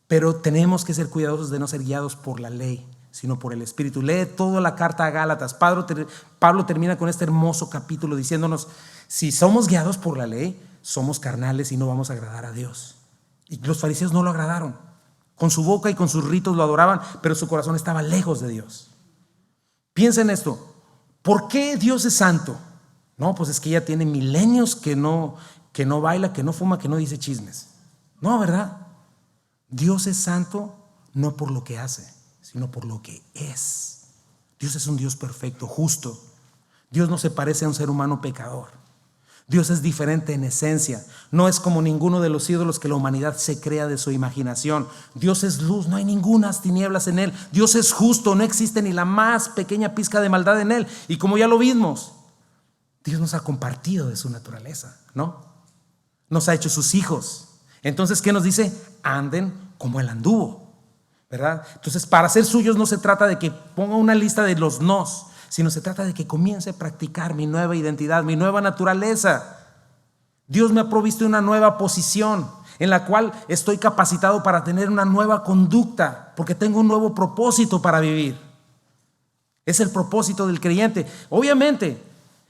pero tenemos que ser cuidadosos de no ser guiados por la ley, sino por el Espíritu. Lee toda la carta a Gálatas. Pablo termina con este hermoso capítulo diciéndonos: si somos guiados por la ley, somos carnales y no vamos a agradar a Dios. Y los fariseos no lo agradaron. Con su boca y con sus ritos lo adoraban, pero su corazón estaba lejos de Dios. Piensa en esto: ¿por qué Dios es santo? No, pues es que ya tiene milenios que no baila, que no fuma, que no dice chismes. No, ¿verdad? Dios es santo no por lo que hace, sino por lo que es. Dios es un Dios perfecto, justo. Dios no se parece a un ser humano pecador. Dios es diferente en esencia. No es como ninguno de los ídolos que la humanidad se crea de su imaginación. Dios es luz, no hay ninguna tinieblas en Él. Dios es justo, no existe ni la más pequeña pizca de maldad en Él. Y como ya lo vimos, Dios nos ha compartido de su naturaleza, ¿no? Nos ha hecho sus hijos. Entonces, ¿qué nos dice? Anden como Él anduvo, ¿verdad? Entonces, para ser suyos no se trata de que ponga una lista de los nos, sino se trata de que comience a practicar mi nueva identidad, mi nueva naturaleza. Dios me ha provisto una nueva posición en la cual estoy capacitado para tener una nueva conducta, porque tengo un nuevo propósito para vivir. Es el propósito del creyente. Obviamente,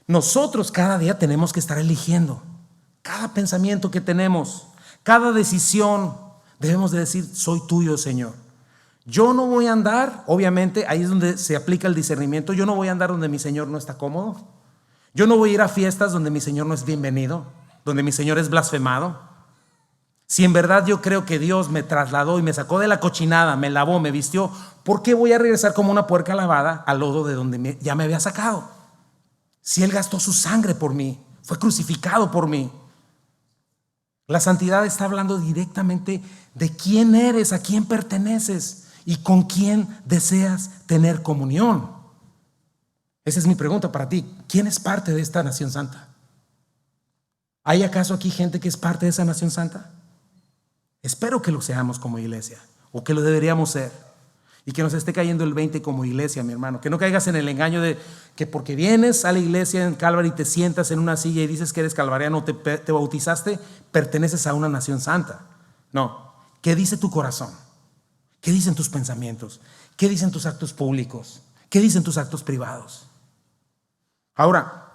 nosotros cada día tenemos que estar eligiendo. Cada pensamiento que tenemos, cada decisión, debemos de decir: soy tuyo, Señor. Yo no voy a andar, obviamente, ahí es donde se aplica el discernimiento. Yo no voy a andar donde mi Señor no está cómodo. Yo no voy a ir a fiestas donde mi Señor no es bienvenido, donde mi Señor es blasfemado. Si en verdad yo creo que Dios me trasladó y me sacó de la cochinada, me lavó, me vistió, ¿por qué voy a regresar como una puerca lavada al lodo de donde ya me había sacado? Si Él gastó su sangre por mí, fue crucificado por mí. La santidad está hablando directamente de quién eres, a quién perteneces y con quién deseas tener comunión. Esa es mi pregunta para ti. ¿Quién es parte de esta nación santa? ¿Hay acaso aquí gente que es parte de esa nación santa? Espero que lo seamos como iglesia, o que lo deberíamos ser, y que nos esté cayendo el 20 como iglesia, mi hermano. Que no caigas en el engaño de que porque vienes a la iglesia en Calvary y te sientas en una silla y dices que eres calvariano, te bautizaste, perteneces a una nación santa. No. ¿Qué dice tu corazón? ¿Qué dicen tus pensamientos? ¿Qué dicen tus actos públicos? ¿Qué dicen tus actos privados? Ahora,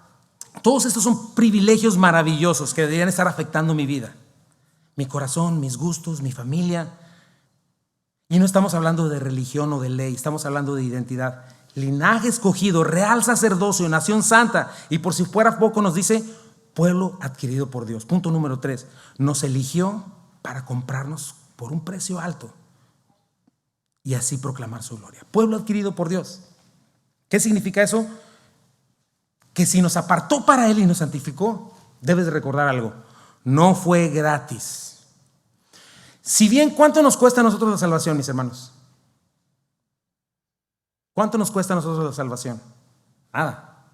todos estos son privilegios maravillosos que deberían estar afectando mi vida, mi corazón, mis gustos, mi familia. Y no estamos hablando de religión o de ley, estamos hablando de identidad. Linaje escogido, real sacerdocio, nación santa. Y por si fuera poco nos dice: pueblo adquirido por Dios. Punto número 3. Nos eligió para comprarnos por un precio alto y así proclamar su gloria. Pueblo adquirido por Dios. ¿Qué significa eso? Que si nos apartó para Él y nos santificó, debes de recordar algo: no fue gratis. Si bien, ¿cuánto nos cuesta a nosotros la salvación, mis hermanos? ¿Cuánto nos cuesta a nosotros la salvación? Nada.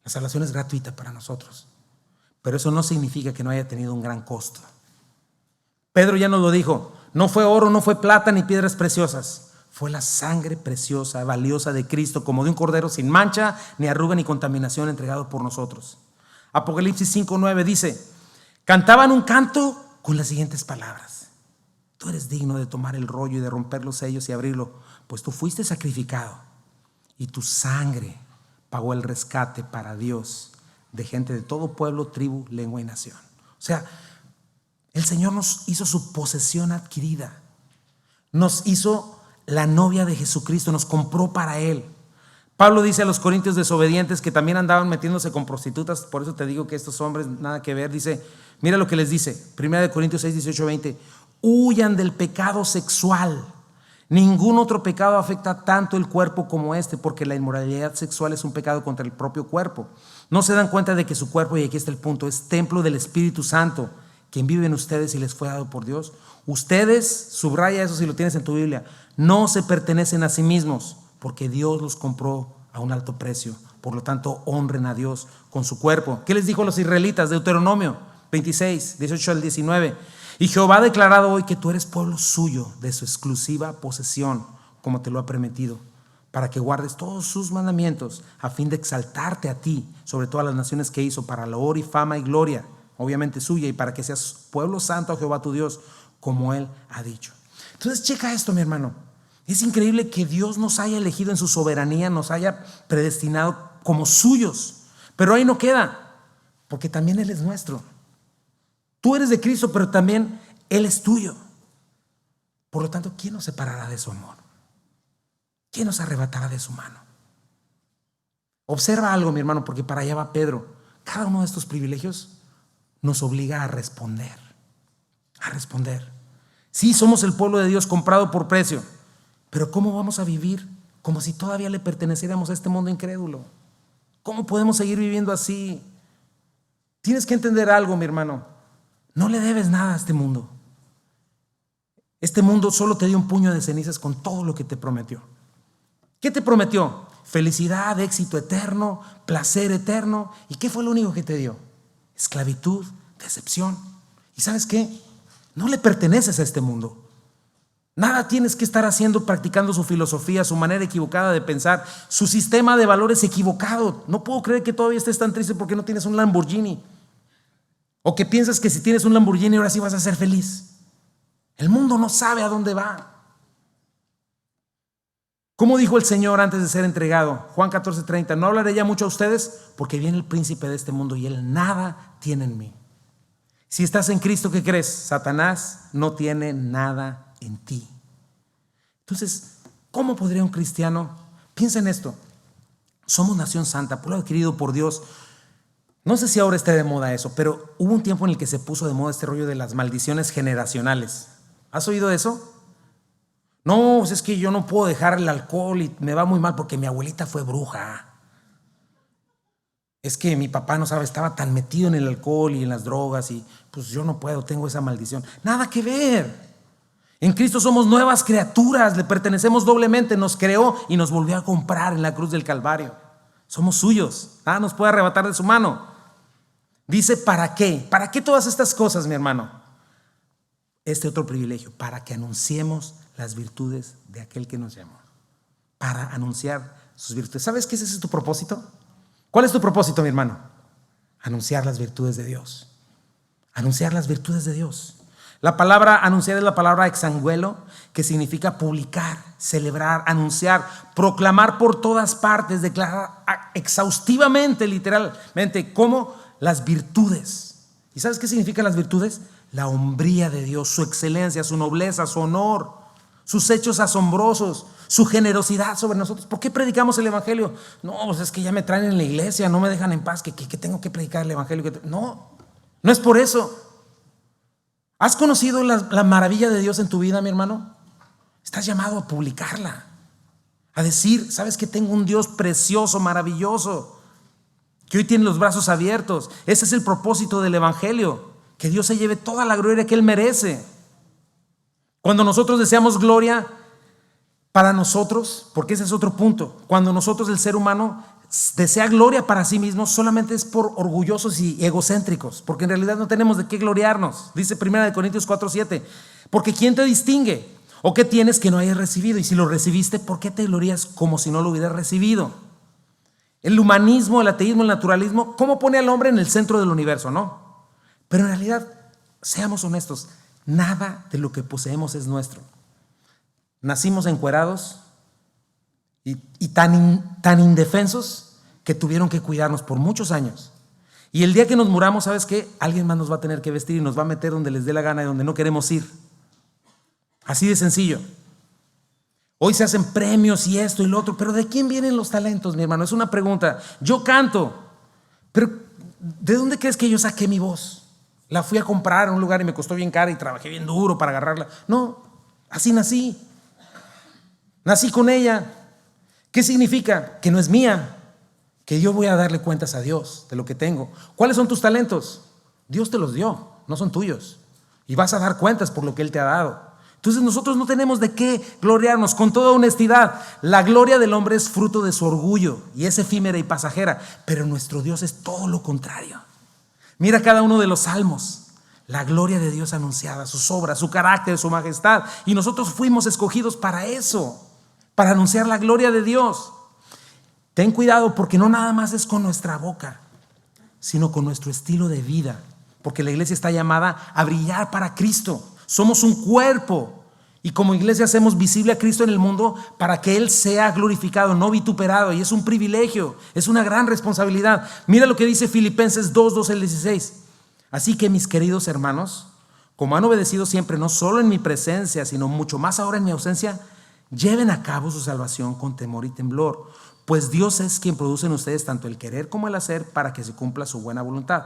La salvación es gratuita para nosotros, pero eso no significa que no haya tenido un gran costo. Pedro ya nos lo dijo, no fue oro, no fue plata ni piedras preciosas, fue la sangre preciosa, valiosa de Cristo, como de un cordero sin mancha, ni arruga, ni contaminación, entregado por nosotros. Apocalipsis 5:9 dice, cantaban un canto con las siguientes palabras: tú eres digno de tomar el rollo y de romper los sellos y abrirlo, pues tú fuiste sacrificado y tu sangre pagó el rescate para Dios de gente de todo pueblo, tribu, lengua y nación. O sea, el Señor nos hizo su posesión adquirida, nos hizo la novia de Jesucristo, nos compró para Él. Pablo dice a los corintios desobedientes que también andaban metiéndose con prostitutas, por eso te digo que estos hombres nada que ver, dice, mira lo que les dice, 1 Corintios 6, 18, 20, huyan del pecado sexual. Ningún otro pecado afecta tanto el cuerpo como este, porque la inmoralidad sexual es un pecado contra el propio cuerpo. No se dan cuenta de que su cuerpo, y aquí está el punto, es templo del Espíritu Santo, quien vive en ustedes y les fue dado por Dios. Ustedes, subraya eso si lo tienes en tu Biblia, no se pertenecen a sí mismos, porque Dios los compró a un alto precio. Por lo tanto, honren a Dios con su cuerpo. ¿Qué les dijo a los israelitas? Deuteronomio 26, 18 al 19. Y Jehová ha declarado hoy que tú eres pueblo suyo, de su exclusiva posesión, como te lo ha prometido, para que guardes todos sus mandamientos, a fin de exaltarte a ti sobre todas las naciones que hizo, para loor y fama y gloria, obviamente suya, y para que seas pueblo santo a Jehová tu Dios, como Él ha dicho. Entonces checa esto, mi hermano. Es increíble que Dios nos haya elegido en su soberanía, nos haya predestinado como suyos, pero ahí no queda, porque también Él es nuestro. Tú eres de Cristo, pero también Él es tuyo. Por lo tanto, ¿quién nos separará de su amor? ¿Quién nos arrebatará de su mano? Observa algo, mi hermano, porque para allá va Pedro. Cada uno de estos privilegios nos obliga a responder. A responder. Sí, somos el pueblo de Dios comprado por precio, pero ¿cómo vamos a vivir como si todavía le perteneciéramos a este mundo incrédulo? ¿Cómo podemos seguir viviendo así? Tienes que entender algo, mi hermano. No le debes nada a este mundo. Este mundo solo te dio un puño de cenizas con todo lo que te prometió. ¿Qué te prometió? Felicidad, éxito eterno, placer eterno. ¿Y qué fue lo único que te dio? Esclavitud, decepción. ¿Y sabes qué? No le perteneces a este mundo. Nada tienes que estar haciendo, practicando su filosofía, su manera equivocada de pensar, su sistema de valores equivocado. No puedo creer que todavía estés tan triste porque no tienes un Lamborghini. O que piensas que si tienes un Lamborghini ahora sí vas a ser feliz. El mundo no sabe a dónde va. ¿Cómo dijo el Señor antes de ser entregado? Juan 14:30, no hablaré ya mucho a ustedes porque viene el príncipe de este mundo y él nada tiene en mí. Si estás en Cristo, ¿qué crees? Satanás no tiene nada en ti. Entonces, ¿cómo podría un cristiano? Piensa en esto. Somos nación santa, pueblo adquirido por Dios. No sé si ahora está de moda eso, pero hubo un tiempo en el que se puso de moda este rollo de las maldiciones generacionales. ¿Has oído eso? No, pues es que yo no puedo dejar el alcohol y me va muy mal porque mi abuelita fue bruja. Es que mi papá, no sabe, estaba tan metido en el alcohol y en las drogas y pues yo no puedo, tengo esa maldición. Nada que ver. En Cristo somos nuevas criaturas, le pertenecemos doblemente, nos creó y nos volvió a comprar en la cruz del Calvario. Somos suyos, nada nos puede arrebatar de su mano. Dice, ¿para qué? ¿Para qué todas estas cosas, mi hermano? Este otro privilegio, para que anunciemos las virtudes de aquel que nos llamó. Para anunciar sus virtudes. ¿Sabes qué es ese tu propósito? ¿Cuál es tu propósito, mi hermano? Anunciar las virtudes de Dios. Anunciar las virtudes de Dios. La palabra anunciar es la palabra exanguelo, que significa publicar, celebrar, anunciar, proclamar por todas partes, declarar exhaustivamente, literalmente, como las virtudes. ¿Y sabes qué significan las virtudes? La hombría de Dios, su excelencia, su nobleza, su honor, sus hechos asombrosos, su generosidad sobre nosotros. ¿Por qué predicamos el evangelio? No, pues es que ya me traen en la iglesia, no me dejan en paz, que tengo que predicar el evangelio. No es por eso. ¿Has conocido la maravilla de Dios en tu vida, mi hermano? Estás llamado a publicarla, a decir, ¿sabes que tengo un Dios precioso, maravilloso, que hoy tiene los brazos abiertos? Ese es el propósito del evangelio, que Dios se lleve toda la gloria que Él merece. Cuando nosotros deseamos gloria para nosotros, porque ese es otro punto, cuando nosotros, el ser humano, desea gloria para sí mismo, solamente es por orgullosos y egocéntricos, porque en realidad no tenemos de qué gloriarnos. Dice 1 Corintios 4:7, porque ¿quién te distingue? ¿O qué tienes que no hayas recibido? Y si lo recibiste, ¿por qué te glorías como si no lo hubieras recibido? El humanismo, el ateísmo, el naturalismo, ¿cómo pone al hombre en el centro del universo? No. Pero en realidad, seamos honestos, nada de lo que poseemos es nuestro. Nacimos encuerados y tan indefensos que tuvieron que cuidarnos por muchos años. Y el día que nos muramos, ¿sabes qué? Alguien más nos va a tener que vestir y nos va a meter donde les dé la gana y donde no queremos ir. Así de sencillo. Hoy se hacen premios y esto y lo otro, pero ¿de quién vienen los talentos, mi hermano? Es una pregunta. Yo canto, pero ¿de dónde crees que yo saqué mi voz? La fui a comprar a un lugar y me costó bien cara y trabajé bien duro para agarrarla. No, así nací. Nací con ella. ¿Qué significa? Que no es mía, que yo voy a darle cuentas a Dios de lo que tengo. ¿Cuáles son tus talentos? Dios te los dio, no son tuyos. Y vas a dar cuentas por lo que Él te ha dado. Entonces nosotros no tenemos de qué gloriarnos. Con toda honestidad, la gloria del hombre es fruto de su orgullo y es efímera y pasajera, pero nuestro Dios es todo lo contrario. Mira cada uno de los salmos, la gloria de Dios anunciada, sus obras, su carácter, su majestad, y nosotros fuimos escogidos para eso, para anunciar la gloria de Dios. Ten cuidado, porque no nada más es con nuestra boca, sino con nuestro estilo de vida, porque la iglesia está llamada a brillar para Cristo. Somos un cuerpo y como iglesia hacemos visible a Cristo en el mundo para que Él sea glorificado, no vituperado, y es un privilegio, es una gran responsabilidad. Mira lo que dice Filipenses 2:12-16. Así que, mis queridos hermanos, como han obedecido siempre, no solo en mi presencia, sino mucho más ahora en mi ausencia, lleven a cabo su salvación con temor y temblor, pues Dios es quien produce en ustedes tanto el querer como el hacer para que se cumpla su buena voluntad.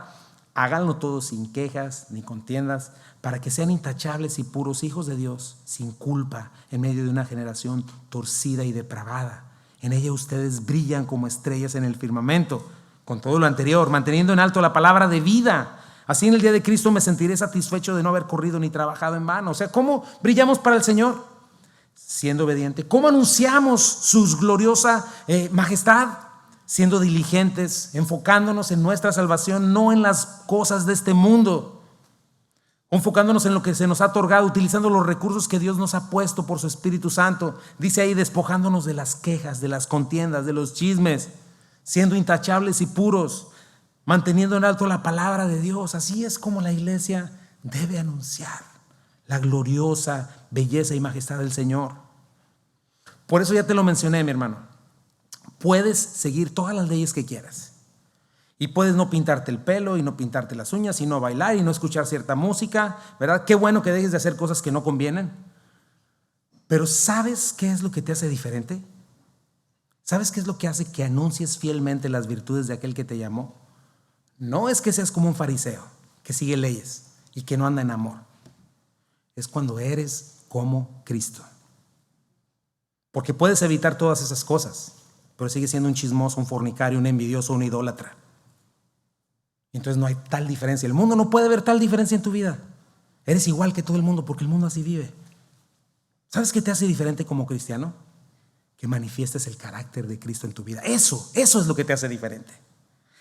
Háganlo todo sin quejas ni contiendas, para que sean intachables y puros hijos de Dios, sin culpa, en medio de una generación torcida y depravada. En ella ustedes brillan como estrellas en el firmamento, con todo lo anterior, manteniendo en alto la palabra de vida. Así en el día de Cristo me sentiré satisfecho de no haber corrido ni trabajado en vano. O sea, ¿cómo brillamos para el Señor? Siendo obediente. ¿Cómo anunciamos su gloriosa majestad? Siendo diligentes, enfocándonos en nuestra salvación, no en las cosas de este mundo, enfocándonos en lo que se nos ha otorgado, utilizando los recursos que Dios nos ha puesto por su Espíritu Santo. Dice ahí, despojándonos de las quejas, de las contiendas, de los chismes, siendo intachables y puros, manteniendo en alto la palabra de Dios. Así es como la iglesia debe anunciar la gloriosa belleza y majestad del Señor. Por eso ya te lo mencioné, mi hermano. Puedes seguir todas las leyes que quieras y puedes no pintarte el pelo y no pintarte las uñas y no bailar y no escuchar cierta música, ¿verdad? Qué bueno que dejes de hacer cosas que no convienen. Pero ¿sabes qué es lo que te hace diferente? ¿Sabes qué es lo que hace que anuncies fielmente las virtudes de aquel que te llamó? No es que seas como un fariseo que sigue leyes y que no anda en amor. Es cuando eres como Cristo. Porque puedes evitar todas esas cosas, pero sigue siendo un chismoso, un fornicario, un envidioso, un idólatra. Entonces no hay tal diferencia. El mundo no puede ver tal diferencia en tu vida. Eres igual que todo el mundo porque el mundo así vive. ¿Sabes qué te hace diferente como cristiano? Que manifiestes el carácter de Cristo en tu vida. Eso es lo que te hace diferente.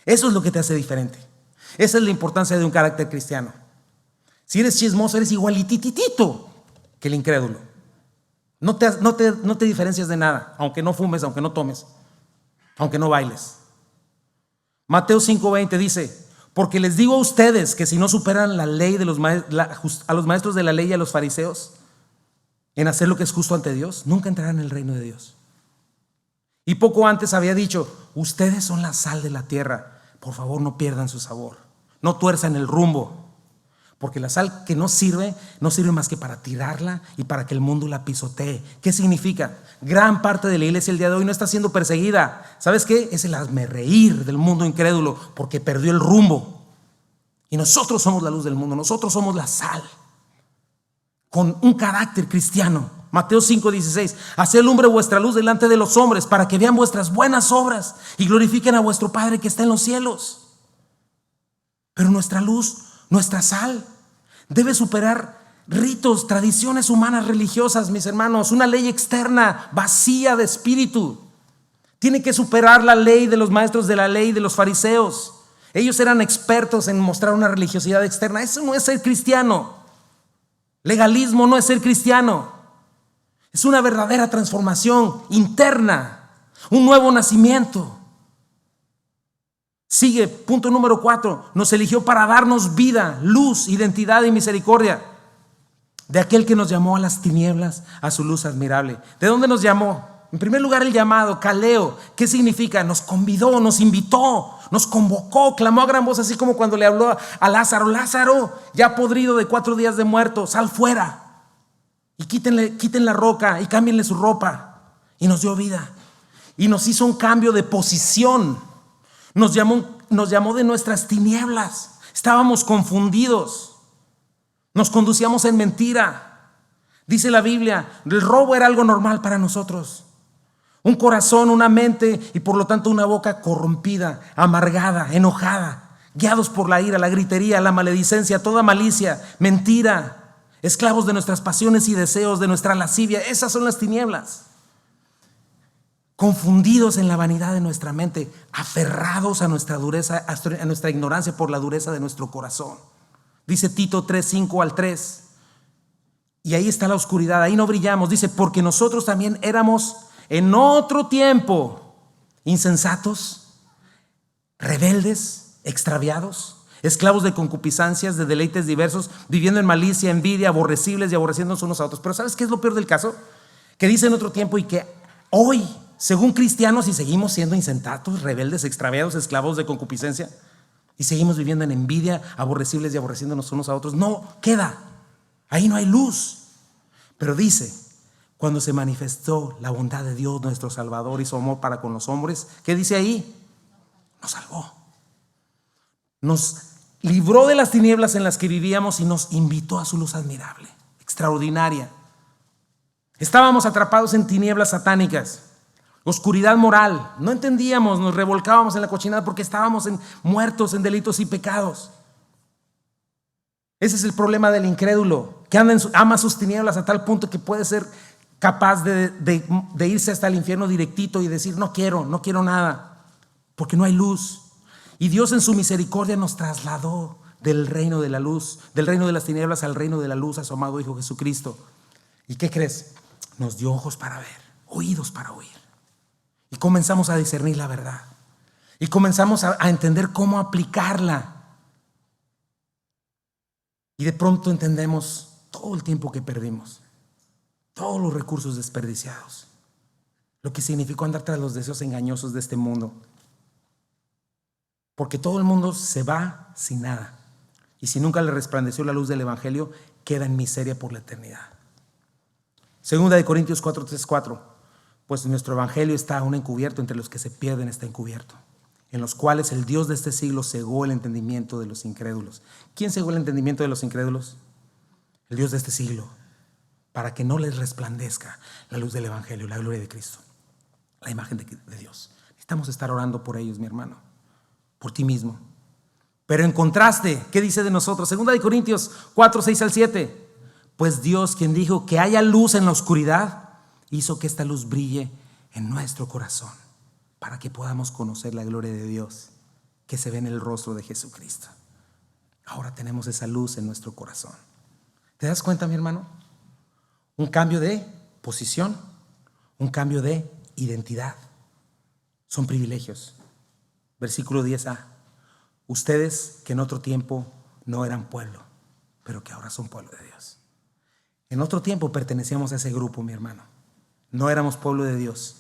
Eso es lo que te hace diferente. Esa es la importancia de un carácter cristiano. Si eres chismoso, eres igualititito que el incrédulo. No te diferencias de nada, aunque no fumes, aunque no tomes, aunque no bailes. Mateo 5:20 dice: porque les digo a ustedes que si no superan la ley de a los maestros de la ley y a los fariseos en hacer lo que es justo ante Dios, nunca entrarán en el reino de Dios. Y poco antes había dicho: ustedes son la sal de la tierra, por favor no pierdan su sabor, no tuerzan el rumbo. Porque la sal que no sirve más que para tirarla y para que el mundo la pisotee. ¿Qué significa? Gran parte de la iglesia el día de hoy no está siendo perseguida. ¿Sabes qué? Es el hazmerreír del mundo incrédulo porque perdió el rumbo. Y nosotros somos la luz del mundo, nosotros somos la sal, con un carácter cristiano. Mateo 5:16: haced lumbre vuestra luz delante de los hombres para que vean vuestras buenas obras y glorifiquen a vuestro Padre que está en los cielos. Pero nuestra luz, nuestra sal, debe superar ritos, tradiciones humanas religiosas, mis hermanos, una ley externa vacía de espíritu. Tiene que superar la ley de los maestros de la ley, de los fariseos. Ellos eran expertos en mostrar una religiosidad externa. Eso no es ser cristiano. Legalismo no es ser cristiano. Es una verdadera transformación interna, un nuevo nacimiento. Sigue, punto número 4. Nos eligió para darnos vida, luz, identidad y misericordia de aquel que nos llamó a las tinieblas, a su luz admirable. ¿De dónde nos llamó? En primer lugar, el llamado, kaleo. ¿Qué significa? Nos convidó, nos invitó, nos convocó, clamó a gran voz, así como cuando le habló a Lázaro: Lázaro, ya podrido de 4 días de muerto, sal fuera. Y quiten la roca y cámbienle su ropa. Y nos dio vida. Y nos hizo un cambio de posición. Nos llamó de nuestras tinieblas. Estábamos confundidos. Nos conducíamos en mentira. Dice la Biblia, el robo era algo normal para nosotros. Un corazón, una mente y por lo tanto una boca corrompida, amargada, enojada, guiados por la ira, la gritería, la maledicencia, toda malicia, mentira, esclavos de nuestras pasiones y deseos, de nuestra lascivia. Esas son las tinieblas. Confundidos en la vanidad de nuestra mente, aferrados a nuestra dureza, a nuestra ignorancia por la dureza de nuestro corazón. Dice Tito 3:5-3. Y ahí está la oscuridad, ahí no brillamos. Dice, porque nosotros también éramos en otro tiempo insensatos, rebeldes, extraviados, esclavos de concupiscencias, de deleites diversos, viviendo en malicia, envidia, aborrecibles y aborreciéndonos unos a otros. Pero ¿sabes qué es lo peor del caso? Que dice en otro tiempo y que hoy, según cristianos, y seguimos siendo insensatos, rebeldes, extraviados, esclavos de concupiscencia, y seguimos viviendo en envidia, aborrecibles y aborreciéndonos unos a otros. No queda, ahí no hay luz. Pero dice, cuando se manifestó la bondad de Dios nuestro Salvador y su amor para con los hombres, ¿qué dice ahí? Nos salvó. Nos libró de las tinieblas en las que vivíamos y nos invitó a su luz admirable, extraordinaria. Estábamos atrapados en tinieblas satánicas, oscuridad moral. No entendíamos, nos revolcábamos en la cochinada porque estábamos muertos en delitos y pecados. Ese es el problema del incrédulo, que ama sus tinieblas a tal punto que puede ser capaz de irse hasta el infierno directito y decir: no quiero nada, porque no hay luz. Y Dios en su misericordia nos trasladó del reino de la luz, del reino de las tinieblas al reino de la luz, a su amado Hijo Jesucristo. ¿Y qué crees? Nos dio ojos para ver, oídos para oír. Y comenzamos a discernir la verdad. Y comenzamos a entender cómo aplicarla. Y de pronto entendemos todo el tiempo que perdimos, todos los recursos desperdiciados, lo que significó andar tras los deseos engañosos de este mundo. Porque todo el mundo se va sin nada. Y si nunca le resplandeció la luz del Evangelio, queda en miseria por la eternidad. Segunda de Corintios 4:3-4. Pues nuestro Evangelio está aún encubierto, entre los que se pierden está encubierto, en los cuales el Dios de este siglo cegó el entendimiento de los incrédulos. ¿Quién cegó el entendimiento de los incrédulos? El Dios de este siglo, para que no les resplandezca la luz del Evangelio, la gloria de Cristo, la imagen de Dios. Necesitamos estar orando por ellos, mi hermano, por ti mismo. Pero en contraste, ¿qué dice de nosotros? Segunda de Corintios 4:6-7. Pues Dios, quien dijo que haya luz en la oscuridad, hizo que esta luz brille en nuestro corazón, para que podamos conocer la gloria de Dios que se ve en el rostro de Jesucristo. Ahora tenemos esa luz en nuestro corazón. ¿Te das cuenta, mi hermano? Un cambio de posición, un cambio de identidad. Son privilegios. Versículo 10a. Ustedes que en otro tiempo no eran pueblo, pero que ahora son pueblo de Dios. En otro tiempo pertenecíamos a ese grupo, mi hermano. No éramos pueblo de Dios.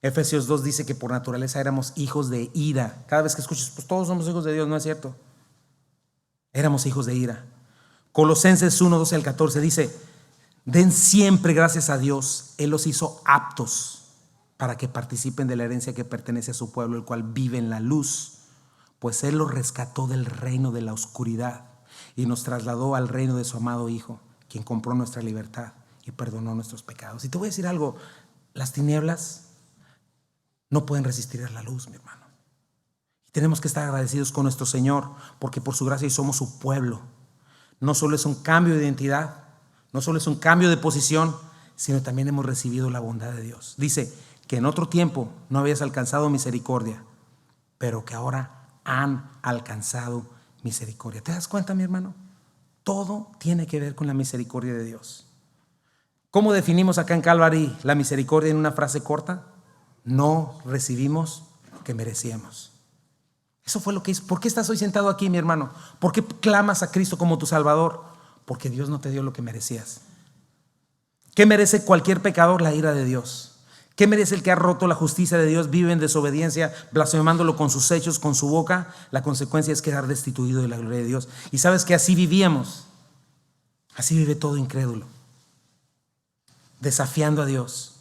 Efesios 2 dice que por naturaleza éramos hijos de ira. Cada vez que escuches, pues todos somos hijos de Dios, no es cierto. Éramos hijos de ira. Colosenses 1:12-14 dice: den siempre gracias a Dios, Él los hizo aptos para que participen de la herencia que pertenece a su pueblo, el cual vive en la luz, pues Él los rescató del reino de la oscuridad y nos trasladó al reino de su amado Hijo, quien compró nuestra libertad y perdonó nuestros pecados. Y te voy a decir algo: las tinieblas no pueden resistir a la luz, mi hermano. Y tenemos que estar agradecidos con nuestro Señor, porque por su gracia somos su pueblo. No solo es un cambio de identidad, no solo es un cambio de posición, sino también hemos recibido la bondad de Dios. Dice que en otro tiempo no habías alcanzado misericordia, pero que ahora han alcanzado misericordia. ¿Te das cuenta, mi hermano? Todo tiene que ver con la misericordia de Dios. ¿Cómo definimos acá en Calvary la misericordia en una frase corta? No recibimos lo que merecíamos. Eso fue lo que hizo. ¿Por qué estás hoy sentado aquí, mi hermano? ¿Por qué clamas a Cristo como tu Salvador? Porque Dios no te dio lo que merecías. ¿Qué merece cualquier pecador? La ira de Dios. ¿Qué merece el que ha roto la justicia de Dios, vive en desobediencia, blasfemándolo con sus hechos, con su boca? La consecuencia es quedar destituido de la gloria de Dios. Y sabes que así vivíamos. Así vive todo incrédulo, desafiando a Dios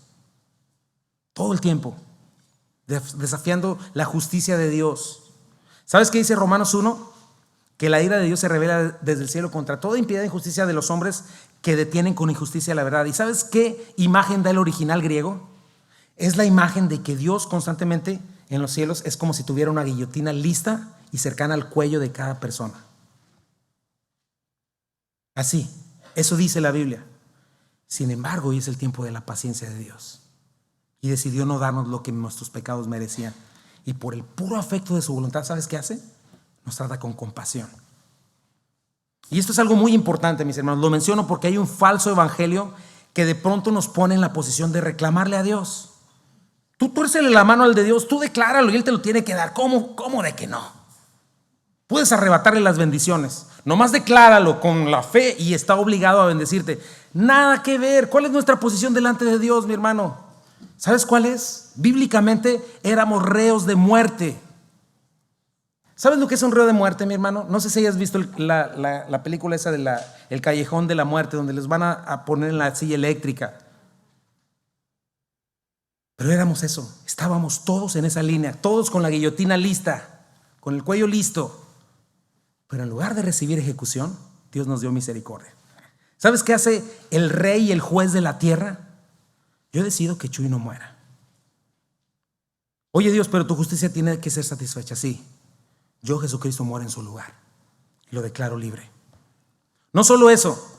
todo el tiempo, desafiando la justicia de Dios. ¿Sabes qué dice Romanos 1? Que la ira de Dios se revela desde el cielo contra toda impiedad e injusticia de los hombres que detienen con injusticia la verdad. ¿Y sabes qué imagen da el original griego? Es la imagen de que Dios constantemente en los cielos es como si tuviera una guillotina lista y cercana al cuello de cada persona. Así, eso dice la Biblia. Sin embargo, hoy es el tiempo de la paciencia de Dios. Y decidió no darnos lo que nuestros pecados merecían. Y por el puro afecto de su voluntad, ¿sabes qué hace? Nos trata con compasión. Y esto es algo muy importante, mis hermanos. Lo menciono porque hay un falso evangelio que de pronto nos pone en la posición de reclamarle a Dios. Tú tuércele la mano al de Dios, tú decláralo y Él te lo tiene que dar. ¿Cómo de que no? Puedes arrebatarle las bendiciones. Nomás decláralo con la fe y está obligado a bendecirte. Nada que ver. ¿Cuál es nuestra posición delante de Dios, mi hermano? ¿Sabes cuál es? Bíblicamente éramos reos de muerte. ¿Sabes lo que es un reo de muerte, mi hermano? No sé si hayas visto la película esa de El Callejón de la Muerte, donde les van a poner en la silla eléctrica. Pero éramos eso, estábamos todos en esa línea, todos con la guillotina lista, con el cuello listo. Pero en lugar de recibir ejecución, Dios nos dio misericordia. ¿Sabes qué hace el rey y el juez de la tierra? Yo decido que Chuy no muera. Oye Dios, pero tu justicia tiene que ser satisfecha. Sí, yo Jesucristo muero en su lugar. Lo declaro libre. No solo eso,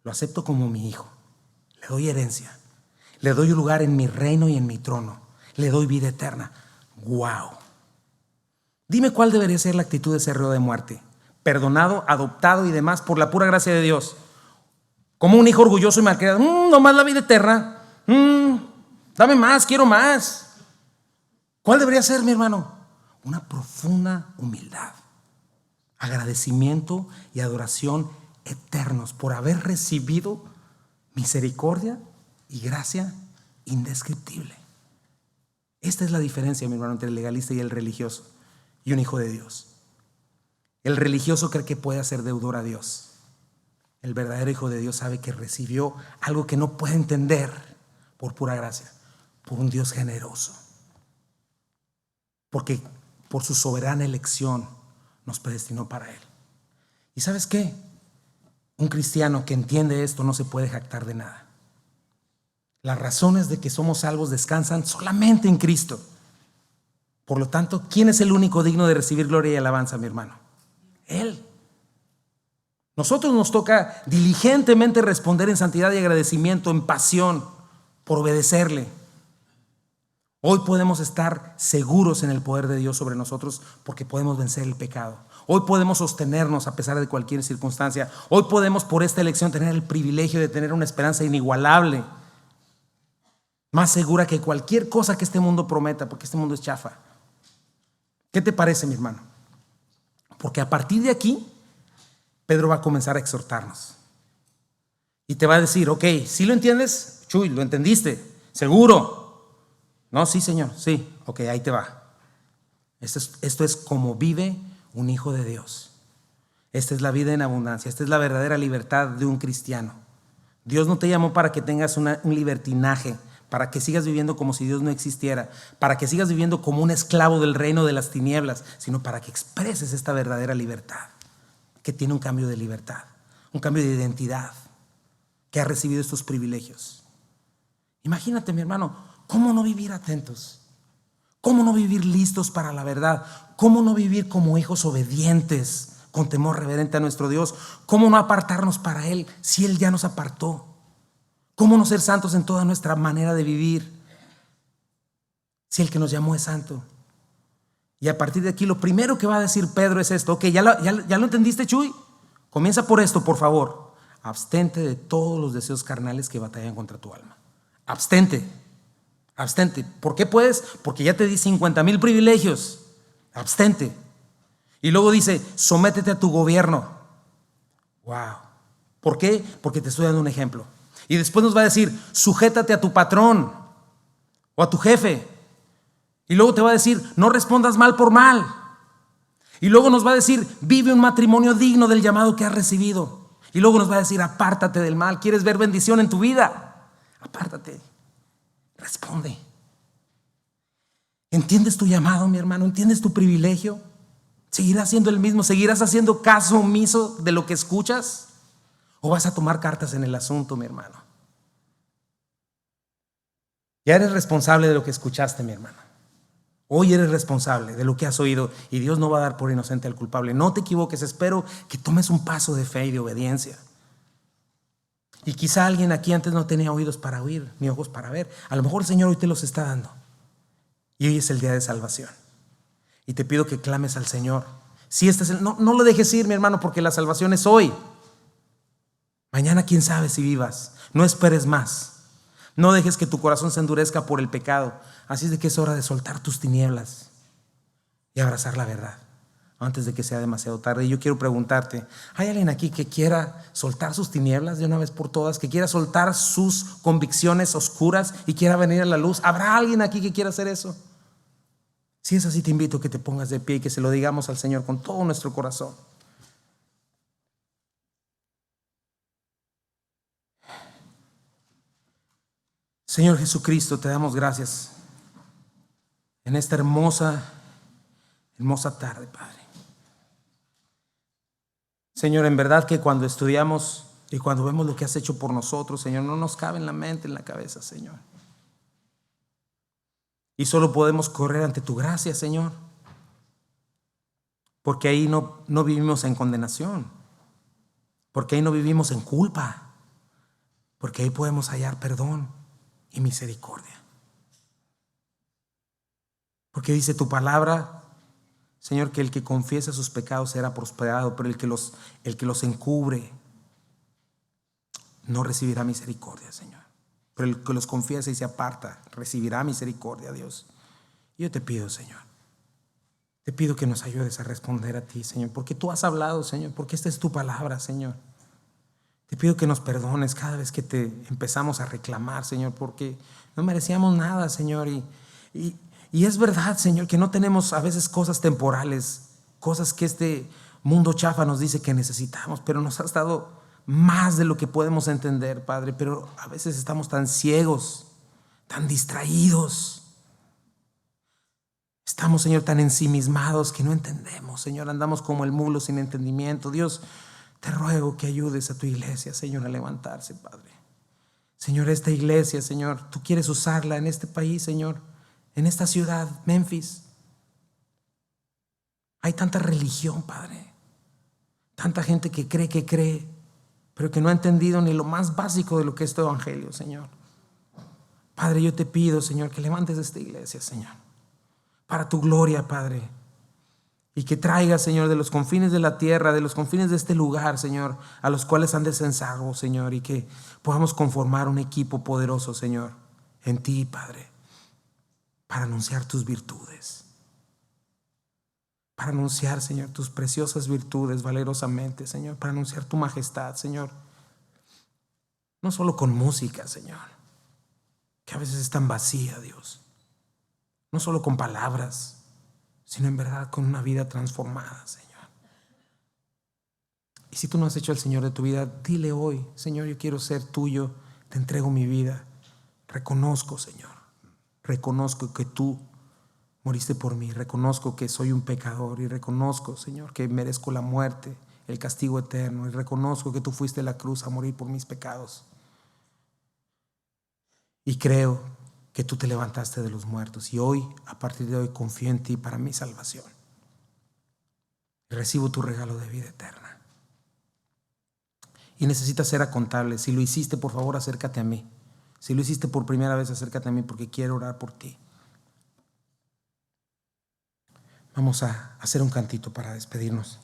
lo acepto como mi hijo. Le doy herencia. Le doy un lugar en mi reino y en mi trono. Le doy vida eterna. ¡Wow! Dime cuál debería ser la actitud de ese reo de muerte. Perdonado, adoptado y demás por la pura gracia de Dios. Como un hijo orgulloso y malcriado. Nomás la vida eterna. Dame más, quiero más. ¿Cuál debería ser, mi hermano? Una profunda humildad, agradecimiento y adoración eternos por haber recibido misericordia y gracia indescriptible. Esta es la diferencia, mi hermano, entre el legalista y el religioso y un hijo de Dios. El religioso cree que puede hacer deudor a Dios. El verdadero hijo de Dios sabe que recibió algo que no puede entender por pura gracia, por un Dios generoso. Porque por su soberana elección nos predestinó para Él. ¿Y sabes qué? Un cristiano que entiende esto no se puede jactar de nada. Las razones de que somos salvos descansan solamente en Cristo. Por lo tanto, ¿quién es el único digno de recibir gloria y alabanza, mi hermano? Él. Nosotros nos toca diligentemente responder en santidad y agradecimiento, en pasión, por obedecerle. Hoy podemos estar seguros en el poder de Dios sobre nosotros porque podemos vencer el pecado. Hoy podemos sostenernos a pesar de cualquier circunstancia. Hoy podemos por esta elección tener el privilegio de tener una esperanza inigualable, más segura que cualquier cosa que este mundo prometa, porque este mundo es chafa. ¿Qué te parece, mi hermano? Porque a partir de aquí, Pedro va a comenzar a exhortarnos. Y te va a decir, ok, ¿sí lo entiendes? Chuy, ¿lo entendiste? ¿Seguro? No, sí, Señor, sí. Ok, ahí te va. Esto es como vive un hijo de Dios. Esta es la vida en abundancia. Esta es la verdadera libertad de un cristiano. Dios no te llamó para que tengas un libertinaje, para que sigas viviendo como si Dios no existiera, para que sigas viviendo como un esclavo del reino de las tinieblas, sino para que expreses esta verdadera libertad, que tiene un cambio de libertad, un cambio de identidad, que ha recibido estos privilegios. Imagínate, mi hermano, ¿cómo no vivir atentos? ¿Cómo no vivir listos para la verdad? ¿Cómo no vivir como hijos obedientes, con temor reverente a nuestro Dios? ¿Cómo no apartarnos para Él si Él ya nos apartó? ¿Cómo no ser santos en toda nuestra manera de vivir? Si el que nos llamó es santo. Y a partir de aquí lo primero que va a decir Pedro es esto. Ok, ¿ya lo entendiste, Chuy? Comienza por esto, por favor. Abstente de todos los deseos carnales que batallan contra tu alma. Abstente. ¿Por qué puedes? Porque ya te di 50,000 privilegios. Abstente. Y luego dice, sométete a tu gobierno. Wow. ¿Por qué? Porque te estoy dando un ejemplo. Y después nos va a decir, sujétate a tu patrón o a tu jefe. Y luego te va a decir, no respondas mal por mal. Y luego nos va a decir, vive un matrimonio digno del llamado que has recibido. Y luego nos va a decir, apártate del mal. ¿Quieres ver bendición en tu vida? Apártate. Responde. ¿Entiendes tu llamado, mi hermano? ¿Entiendes tu privilegio? ¿Seguirás siendo el mismo? ¿Seguirás haciendo caso omiso de lo que escuchas? ¿O vas a tomar cartas en el asunto, mi hermano? Ya eres responsable de lo que escuchaste, mi hermano. Hoy eres responsable de lo que has oído y Dios no va a dar por inocente al culpable. No te equivoques, espero que tomes un paso de fe y de obediencia. Y quizá alguien aquí antes no tenía oídos para oír, ni ojos para ver. A lo mejor el Señor hoy te los está dando. Y hoy es el día de salvación. Y te pido que clames al Señor. Si este es no lo dejes ir, mi hermano, porque la salvación es hoy. Mañana quién sabe si vivas. No esperes más. No dejes que tu corazón se endurezca por el pecado. Así es de que es hora de soltar tus tinieblas y abrazar la verdad antes de que sea demasiado tarde. Y yo quiero preguntarte, ¿hay alguien aquí que quiera soltar sus tinieblas de una vez por todas? ¿Que quiera soltar sus convicciones oscuras y quiera venir a la luz? ¿Habrá alguien aquí que quiera hacer eso? Si es así, te invito a que te pongas de pie y que se lo digamos al Señor con todo nuestro corazón. Señor Jesucristo, te damos gracias en esta hermosa tarde, Padre. Señor, en verdad que cuando estudiamos y cuando vemos lo que has hecho por nosotros, Señor, no nos cabe en la mente, en la cabeza, Señor. Y solo podemos correr ante tu gracia, Señor, porque ahí no vivimos en condenación, porque ahí no vivimos en culpa, porque ahí podemos hallar perdón y misericordia. Porque dice tu palabra, Señor, que el que confiesa sus pecados será prosperado, pero el que los encubre no recibirá misericordia, Señor. Pero el que los confiesa y se aparta recibirá misericordia, Dios. Y yo te pido, Señor, te pido que nos ayudes a responder a ti, Señor, porque tú has hablado, Señor, porque esta es tu palabra, Señor. Te pido que nos perdones cada vez que te empezamos a reclamar, Señor, porque no merecíamos nada, Señor. Y es verdad, Señor, que no tenemos a veces cosas temporales, cosas que este mundo chafa nos dice que necesitamos, pero nos has dado más de lo que podemos entender, Padre. Pero a veces estamos tan ciegos, tan distraídos. Estamos, Señor, tan ensimismados que no entendemos, Señor. Andamos como el mulo sin entendimiento. Dios, te ruego que ayudes a tu iglesia, Señor, a levantarse, Padre. Señor, esta iglesia, Señor, tú quieres usarla en este país, Señor, en esta ciudad, Memphis. Hay tanta religión, Padre. Tanta gente que cree, pero que no ha entendido ni lo más básico de lo que es tu evangelio, Señor. Padre, yo te pido, Señor, que levantes esta iglesia, Señor, para tu gloria, Padre. Y que traiga, Señor, de los confines de la tierra, de los confines de este lugar, Señor, a los cuales han de ser salvos, Señor, y que podamos conformar un equipo poderoso, Señor, en ti, Padre, para anunciar tus virtudes, para anunciar, Señor, tus preciosas virtudes valerosamente, Señor, para anunciar tu majestad, Señor, no solo con música, Señor, que a veces es tan vacía, Dios, no solo con palabras, sino en verdad con una vida transformada, Señor. Y si tú no has hecho al Señor de tu vida, dile hoy, Señor, yo quiero ser tuyo, te entrego mi vida. Reconozco, Señor, reconozco que tú moriste por mí, reconozco que soy un pecador y reconozco, Señor, que merezco la muerte, el castigo eterno, y reconozco que tú fuiste a la cruz a morir por mis pecados. Y creo que tú te levantaste de los muertos y hoy, a partir de hoy, confío en ti para mi salvación. Recibo tu regalo de vida eterna. Y necesitas ser acontable. Si lo hiciste, por favor, acércate a mí. Si lo hiciste por primera vez, acércate a mí porque quiero orar por ti. Vamos a hacer un cantito para despedirnos.